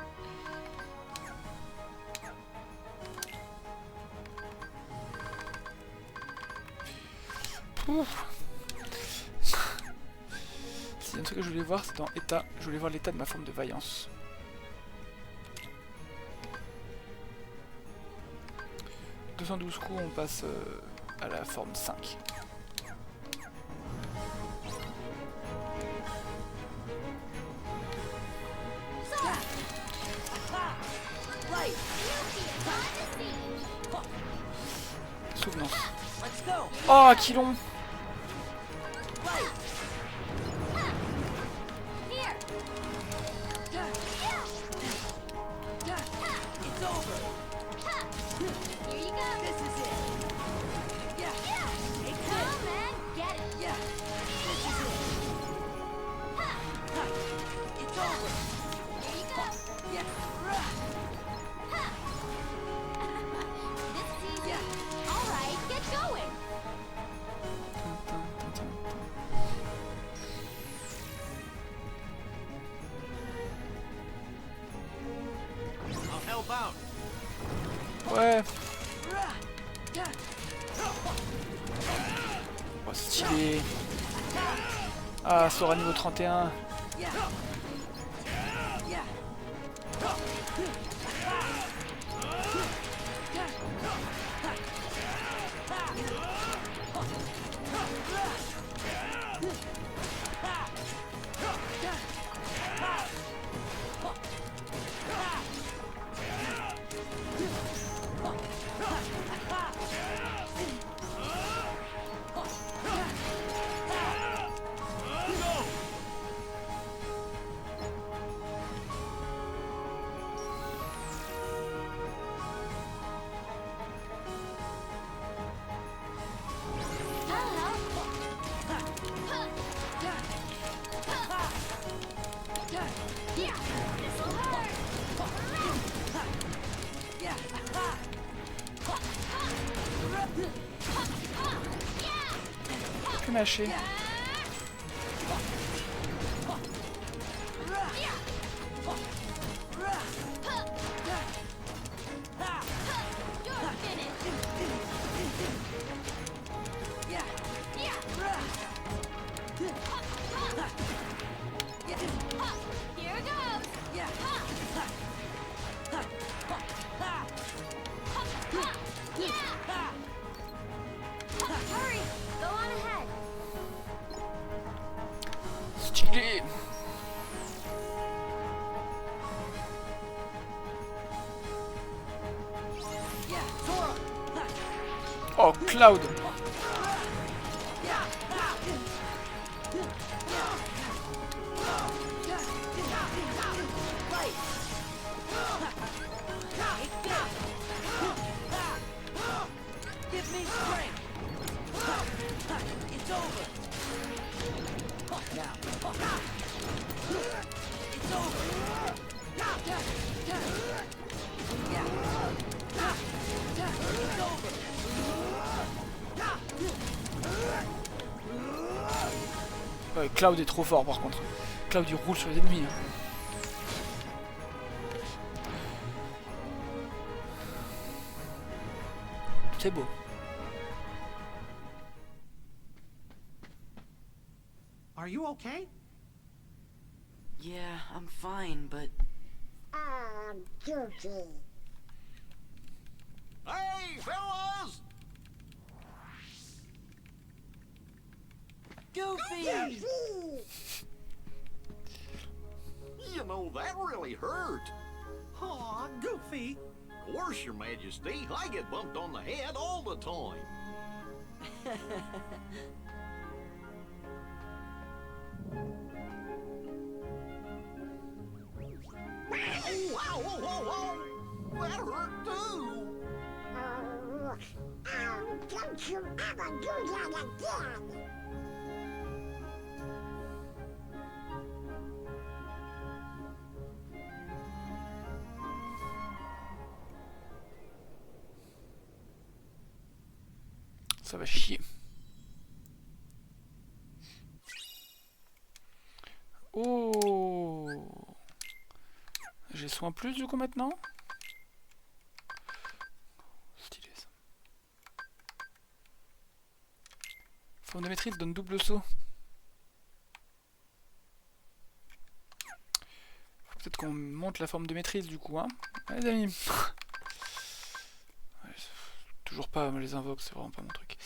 Speaker 1: S'il y a un truc que je voulais voir, c'est dans état. Je voulais voir l'état de ma forme de vaillance. « 212 coups, on passe à la forme 5. Souvenance. Oh, qui long! Ouais. Oh, stylé. Ah, Sora niveau 31. Que mâcher. Stylé. Oh, Cloud. Ouais, Cloud est trop fort par contre. Cloud il roule sur les ennemis. C'est beau.
Speaker 9: Are you okay?
Speaker 4: Yeah, I'm fine, but...
Speaker 7: Goofy.
Speaker 6: Hey, fellas!
Speaker 4: Goofy!
Speaker 7: Goofy!
Speaker 6: You know, that really hurt.
Speaker 9: Aw, Goofy.
Speaker 6: Of course, Your Majesty. I get bumped on the head all the time. Oh, wow, whoa, whoa, whoa! That hurt too!
Speaker 7: Don't you ever do that again!
Speaker 1: Ça va chier. Oh, j'ai soin plus du coup maintenant. Stylé ça. Forme de maîtrise donne double saut. Faut peut-être qu'on monte la forme de maîtrise du coup, hein. Ouais, les amis. Ouais, toujours pas les invoques, c'est vraiment pas mon truc.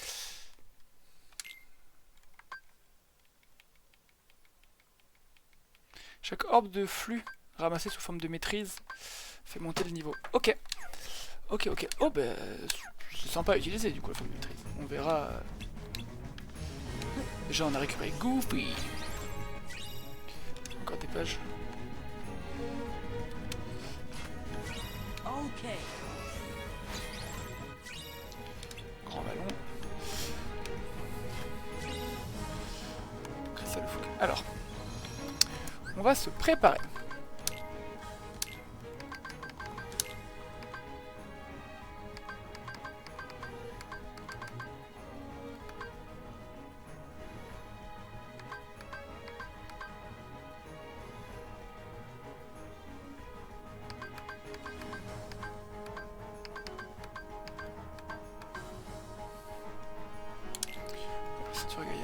Speaker 1: Chaque orbe de flux ramassé sous forme de maîtrise fait monter le niveau. Ok. Ok, ok. Oh, bah, c'est sympa à utiliser du coup la forme de maîtrise. On verra. Déjà, on a récupéré Goofy. Encore des pages.
Speaker 10: Ok.
Speaker 1: Grand ballon. Ça le fout. Alors. On va se préparer. Si tu regardes.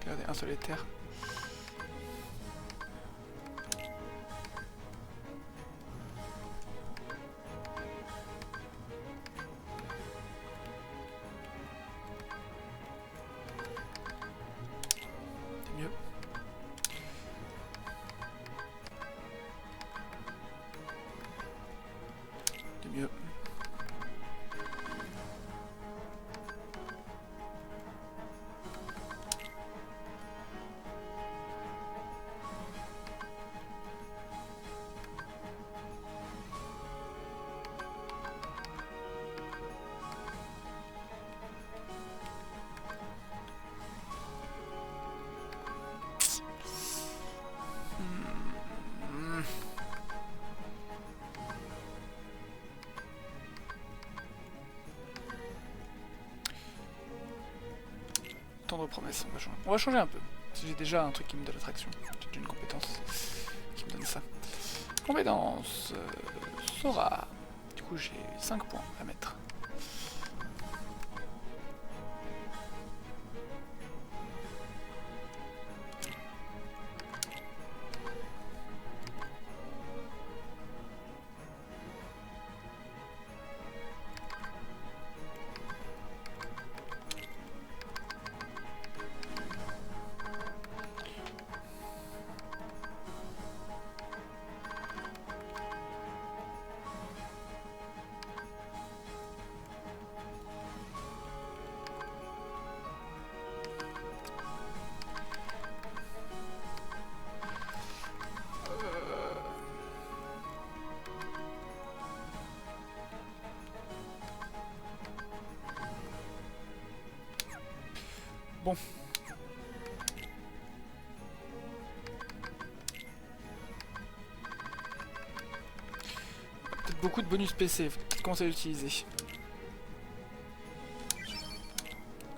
Speaker 1: Regardez, un solitaire. C'est mieux. C'est mieux. Tendre promesse, on va changer un peu. Parce que j'ai déjà un truc qui me donne l'attraction. J'ai déjà une compétence qui me donne ça. Compétence Sora. Du coup j'ai 5 points à mettre. Bon. Peut-être beaucoup de bonus PC, faut peut-être commencer à l'utiliser.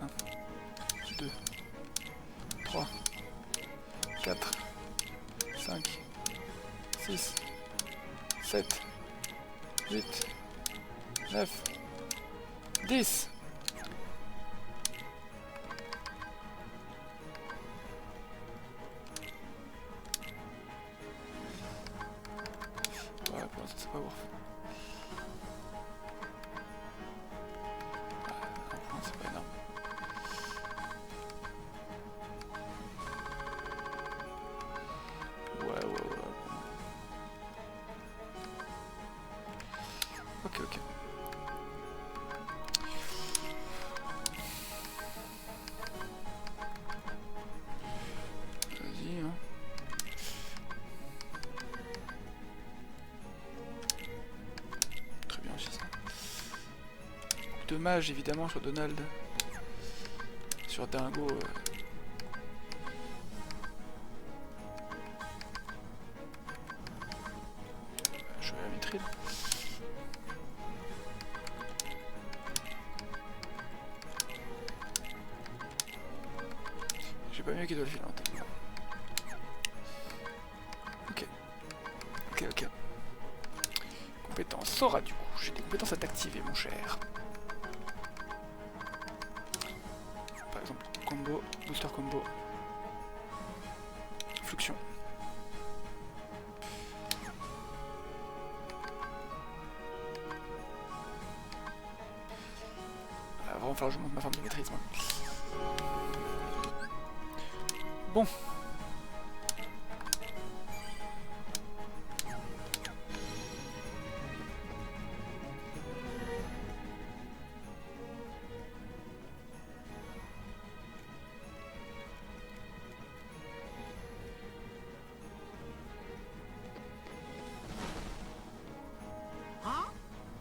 Speaker 1: 1, 2, 3, 4, 5, 6, 7, 8, 9, 10. Ouais, pour l'instant c'est pas ouf. Ouais, c'est pas énorme. Ouais. Ok. Vas-y, hein. Très bien aussi ça. Dommage évidemment sur Donald. Sur Dingo. Je vais à la vitrine. J'ai pas mieux qui doit le filer en tête. Ok. Compétence Sora du coup. J'ai des compétences à t'activer mon cher. Par exemple, combo, booster combo. Fluxion. Ah, vraiment falloir que je monte ma forme de maîtrise moi. Bon.
Speaker 4: Huh?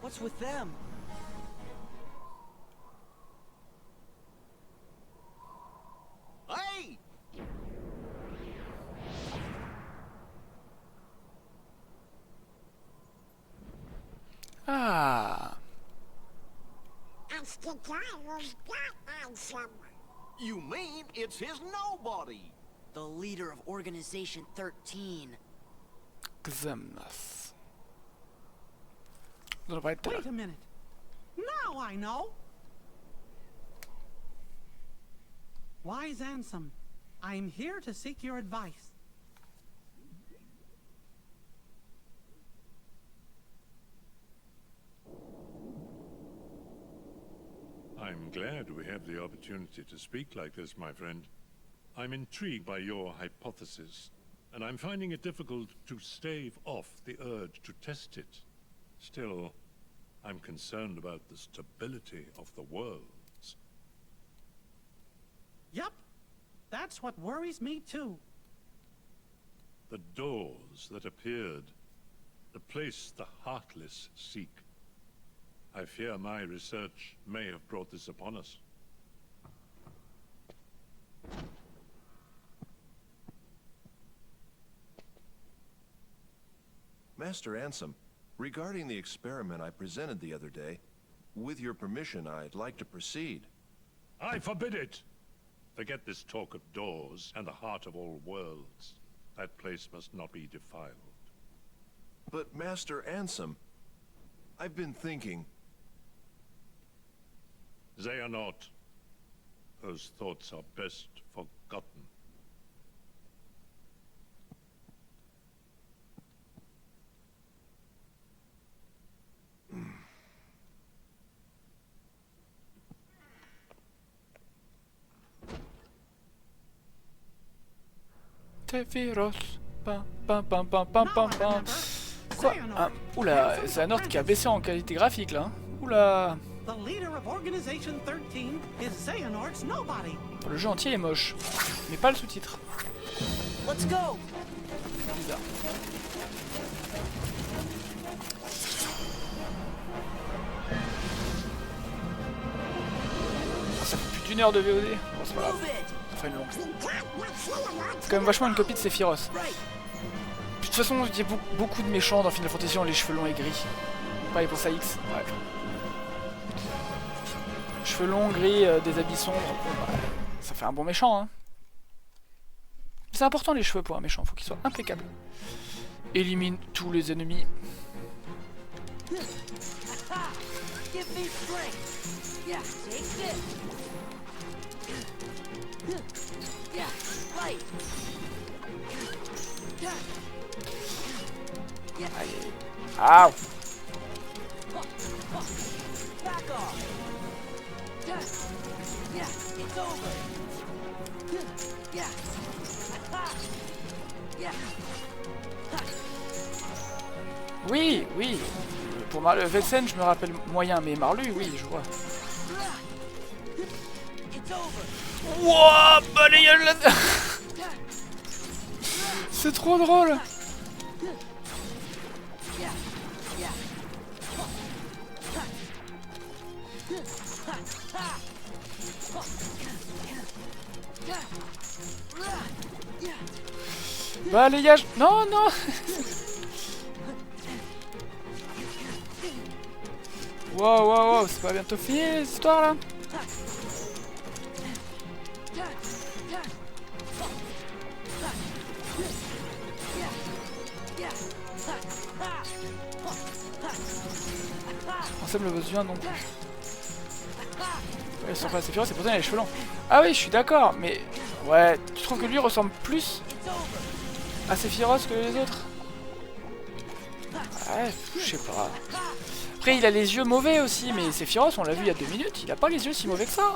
Speaker 4: What's with them?
Speaker 6: Hey!
Speaker 1: Ah.
Speaker 7: That's the guy who's got Ansem.
Speaker 6: You mean it's his nobody?
Speaker 4: The leader of Organization 13.
Speaker 1: Xemnas. Wait
Speaker 9: a minute. Now I know. Wise Ansem, I'm here to seek your advice.
Speaker 17: I'm glad we have the opportunity to speak like this, my friend. I'm intrigued by your hypothesis, and I'm finding it difficult to stave off the urge to test it. Still, I'm concerned about the stability of the worlds.
Speaker 9: Yup, that's what worries me too.
Speaker 17: The doors that appeared, the place the Heartless seek. I fear my research may have brought this upon us.
Speaker 16: Master Ansem, regarding the experiment I presented the other day, with your permission, I'd like to proceed.
Speaker 17: I forbid it! Forget this talk of doors and the heart of all worlds. That place must not be defiled.
Speaker 16: But Master Ansem, I've been thinking...
Speaker 17: Xehanort. Those thoughts are best forgotten.
Speaker 1: Sephiroth. Pam pam pam pam pam pam pam. Quoi? Ah, oula, Xehanort qui a baissé en qualité graphique là. Oula.
Speaker 9: The leader of Organization 13 is Xehanort's nobody.
Speaker 1: Le jeu entier est moche, mais pas le sous-titre.
Speaker 4: Let's go.
Speaker 1: Bizarre. Ah, ça fait plus d'1 heure de VOD. Bon, c'est pas grave. Ça fera une longue. C'est quand même vachement une copie de Sephiroth. De toute façon, il y a beaucoup de méchants dans Final Fantasy ont les cheveux longs et gris. Pareil pour Saïx. Ouais. Cheveux longs, gris, des habits sombres. Bon, bah, ça fait un bon méchant, hein. c'est important les cheveux pour un méchant, faut qu'ils soient impeccables. Élimine tous les ennemis. Allez. Aouh. Oui, oui. Pour Vexen, je me rappelle moyen, mais Marlu, oui, je vois. Wouah, balayage là. C'est trop drôle. Balayage. Non, non. Wow, wow, wow, c'est pas bientôt fini cette histoire là? On sème le besoin non plus. Ouais, ils sont pas assez féroces, c'est pour ça qu'il a les cheveux longs. Ah oui, je suis d'accord, mais... Ouais, tu trouves que lui ressemble plus à Sephiroth que les autres? Ouais, je sais pas. Après, il a les yeux mauvais aussi, mais Sephiroth, on l'a vu il y a 2 minutes, il a pas les yeux si mauvais que ça.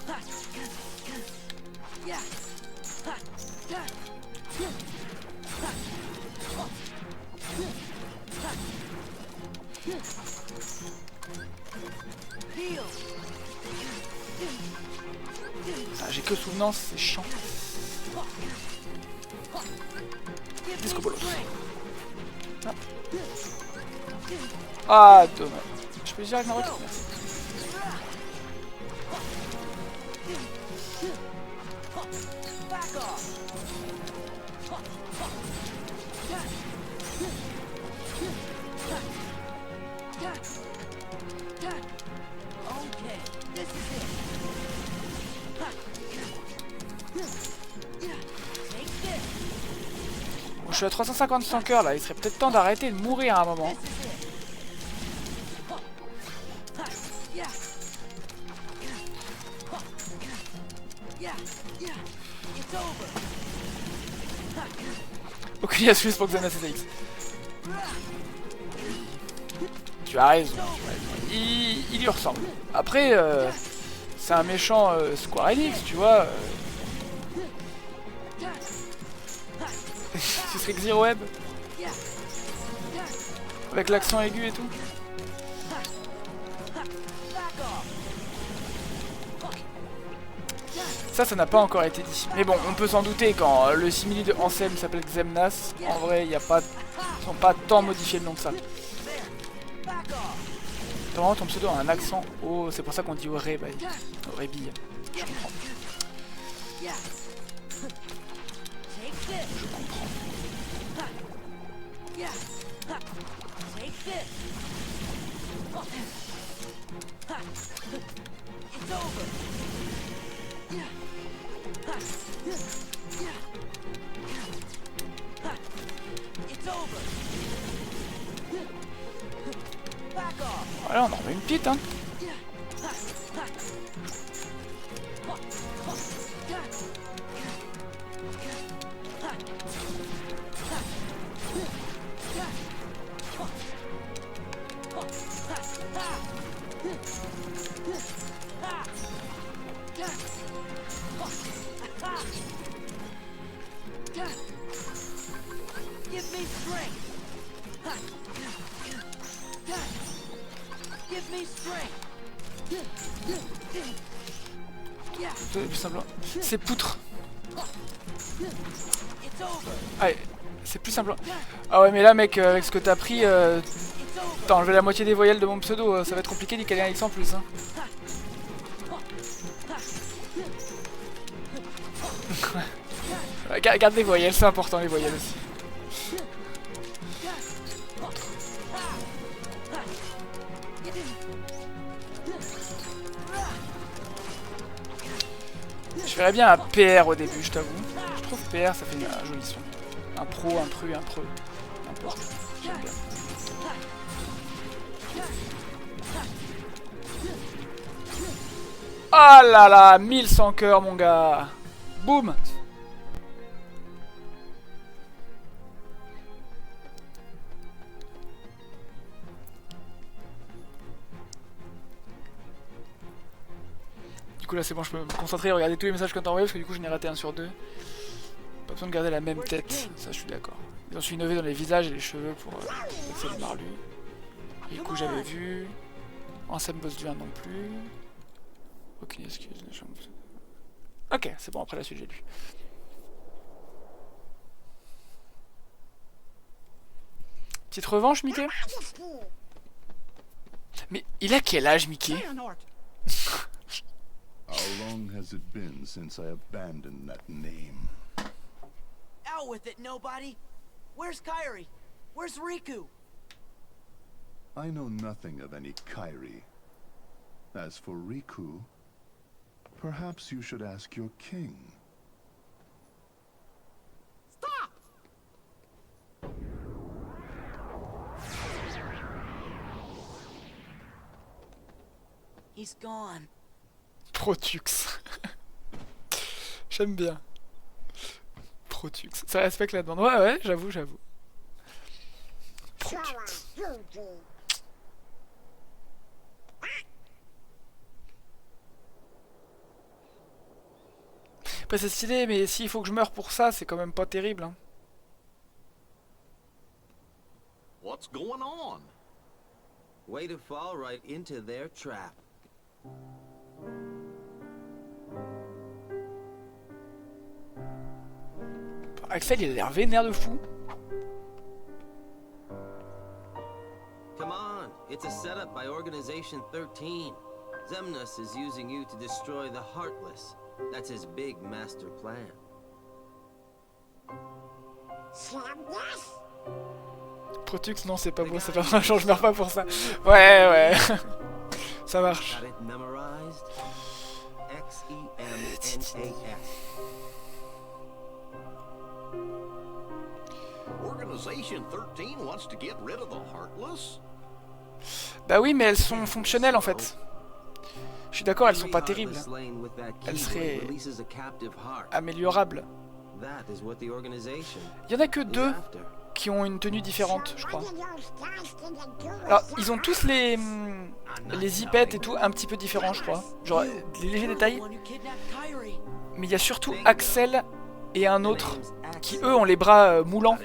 Speaker 1: J'ai que souvenance, c'est chiant. Disco Bolos. Ah, dommage. Je peux dire avec ma route? Merci. Bon, je suis à 350 cœurs là, il serait peut-être temps d'arrêter de mourir à un moment. Aucune astuce pour Xena CTX. Tu as raison. Il lui ressemble. Après, c'est un méchant Square Enix, tu vois. Ce serait Zero Web. Avec l'accent aigu et tout. Ça n'a pas encore été dit. Mais bon, on peut s'en douter quand le simili de Ansem s'appelle Xemnas. En vrai, il y a pas, ils sont pas tant modifiés le nom que ça. Normalement, ton pseudo a un accent. Oh, c'est pour ça qu'on dit Orebi. Orebi. Je comprends. Je comprends. Voilà, on en remet une petite, hein. C'est plus simple. C'est poutre. Allez, c'est plus simple. Ah ouais, mais là, mec, avec ce que t'as pris, t'as enlevé la moitié des voyelles de mon pseudo. Ça va être compliqué d'y caler un X en plus. Hein. Garde les voyelles, c'est important les voyelles aussi. Je ferais bien un PR au début, je t'avoue. Je trouve PR, ça fait un joli son. Un pro, un pru, un preux. N'importe. J'aime bien. Ah là là, 1100 cœurs mon gars. Boum. Du coup là c'est bon, je peux me concentrer et regarder tous les messages qu'on t'a envoyés parce que du coup je n'ai raté un sur deux. Pas besoin de garder la même tête, ça je suis d'accord. Ils ont su innover dans les visages et les cheveux pour c'est le marlu. Et du coup j'avais vu. Ansem boss du 1 non plus. Aucune excuse. Ok, c'est bon, après la suite j'ai lu. Petite revanche Mickey? Mais il a quel âge Mickey?
Speaker 21: How long has it been since I abandoned that name?
Speaker 4: Out with it, nobody! Where's Kairi? Where's Riku?
Speaker 21: I know nothing of any Kairi. As for Riku, perhaps you should ask your king.
Speaker 9: Stop!
Speaker 4: He's gone.
Speaker 1: Protux. J'aime bien. Protux. Ça respecte la demande. Ouais, ouais, j'avoue, j'avoue. Protux. Après c'est stylé, mais s'il faut que je meure pour ça, c'est quand même pas terrible. Hein.
Speaker 6: What's going on?
Speaker 22: Way to fall right into their trap.
Speaker 1: Axel, il a l'air vénère de fou.
Speaker 22: Come on, it's a setup by Organization 13. Xemnas is using you to destroy the Heartless. That's his big master plan.
Speaker 1: Protux, non, c'est pas beau, c'est pas vrai, je meurs pas pour ça. Ouais, ouais. Ça marche.
Speaker 22: Got it memorized? X-E-M-N-A-S.
Speaker 6: Organization 13 wants to get rid of the Heartless?
Speaker 1: Bah oui, mais elles sont fonctionnelles en fait. Je suis d'accord, elles sont pas terribles. Elles seraient améliorables. Il y en a que 2 qui ont une tenue différente, je crois. Alors, ils ont tous les zipettes et tout un petit peu différents, je crois. Genre, les légers détails. Mais il y a surtout Axel et un autre qui, eux, ont les bras moulants.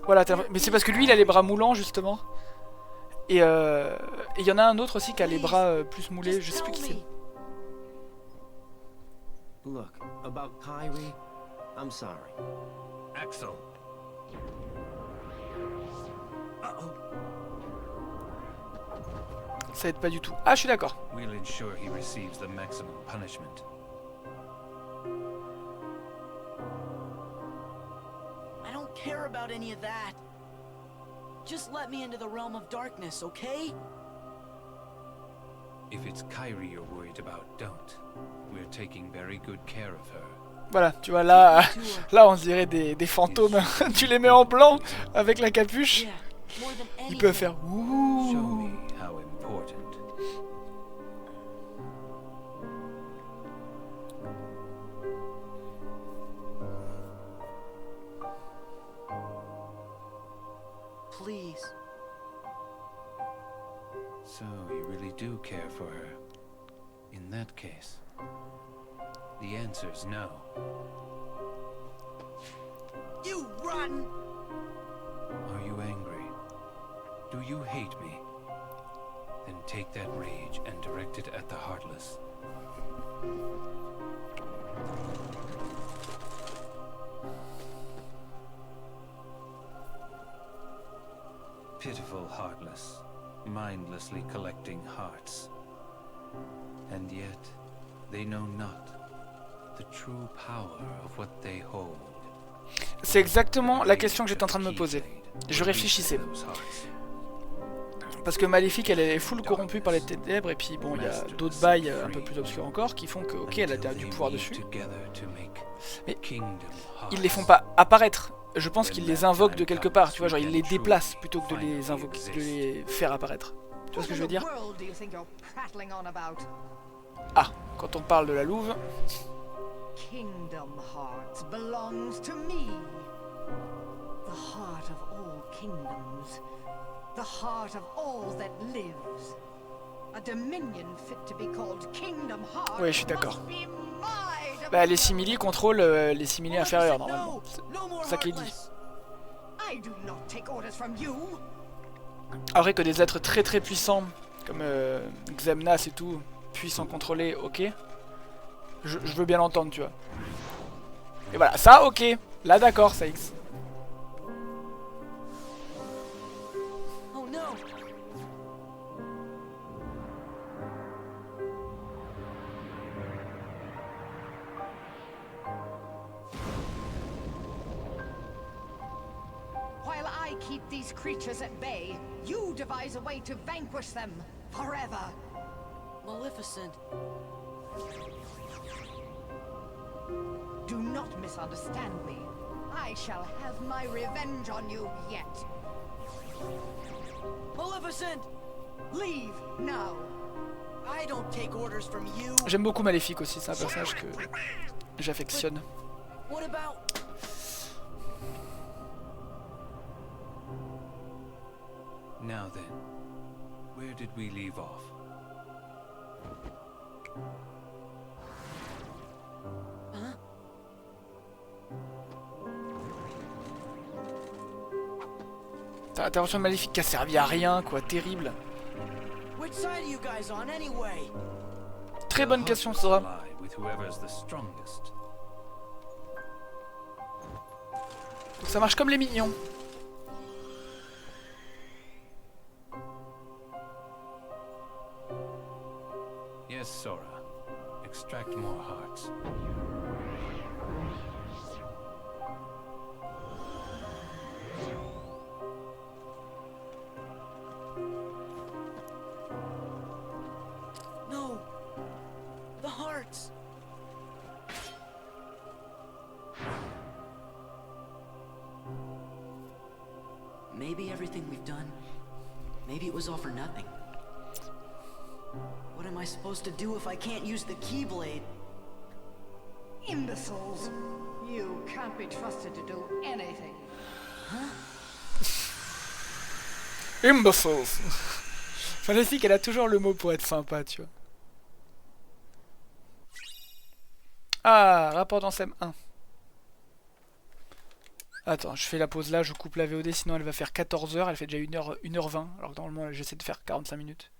Speaker 1: Voilà, mais c'est parce que lui, il a les bras moulants, justement. Et il y en a un autre aussi qui a les bras plus moulés, je sais plus qui c'est.
Speaker 22: Look, about Kairi, I'm sorry.
Speaker 19: Axel.
Speaker 1: Ça aide pas du tout. Ah, je suis d'accord.
Speaker 23: We'll ensure he receives the maximum punishment.
Speaker 4: I don't care about any of that. Just let me into the realm of darkness, okay?
Speaker 23: If it's Kairi you're worried about, don't. We're taking very good care of her.
Speaker 1: Voilà, tu vois, là on dirait des fantômes. Tu les mets en blanc avec la capuche. Ils peuvent faire ouh.
Speaker 4: Please.
Speaker 23: So you really do care for her. In that case, the answer's no.
Speaker 4: You run!
Speaker 23: Are you angry? Do you hate me? Then take that rage and direct it at the Heartless. Pitiful Heartless, mindlessly collecting hearts. And yet, they know not the true power of what they hold.
Speaker 1: C'est exactement la question que j'étais en train de me poser. Je réfléchissais. Parce que Maléfique, elle est full corrompue par les ténèbres, et puis bon, il y a d'autres bails un peu plus obscurs encore qui font que, ok, elle a du pouvoir dessus. Mais ils les font pas apparaître. Je pense qu'ils les invoquent de quelque part, tu vois, genre ils les déplacent plutôt que de les invoquer, de les faire apparaître. Tu vois ce que je veux dire? Ah, quand on parle de la louve.
Speaker 10: Kingdom Hearts belongs to me. The heart of all kingdoms. The heart of all that lives. A dominion fit to be called Kingdom Hearts.
Speaker 1: Oui, je suis d'accord. Bah, les simili contrôlent les simili inférieurs normalement. C'est ça qui est dit. Après que des êtres très très puissants, comme Xemnas et tout, puissent en contrôler, ok. Je veux bien l'entendre, tu vois. Et voilà, ça, ok. Là, d'accord, ça X.
Speaker 4: Oh no!
Speaker 10: While I keep these creatures at bay, you devise a way to vanquish them forever.
Speaker 4: Maleficent.
Speaker 10: Do not misunderstand me. I shall have my revenge on you yet.
Speaker 4: Maleficent!
Speaker 10: Leave now.
Speaker 4: I don't take orders from you.
Speaker 1: J'aime beaucoup Maléfique aussi, c'est un personnage que j'affectionne.
Speaker 4: What about...
Speaker 23: Now then, where did we leave off?
Speaker 4: Huh?
Speaker 1: T'as l'intervention de Maléfique qui a servi à rien, quoi, terrible.
Speaker 4: Which side are you guys on anyway?
Speaker 1: Très bonne question, Sora. Donc ça marche comme les mignons.
Speaker 23: Yes, Sora. Extract more hearts.
Speaker 4: No! The hearts! Maybe everything we've done, maybe it was all for nothing. What am I supposed to do if I can't use the Keyblade?
Speaker 10: Imbeciles! You can't be trusted to do anything.
Speaker 1: Imbeciles. Maléfique, elle a toujours le mot pour être sympa, tu vois. Ah, rapport d'Ansem 1. Attends, je fais la pause là, je coupe la VOD, sinon elle va faire 14 h, elle fait déjà 1h20, alors que normalement j'essaie de faire 45 minutes.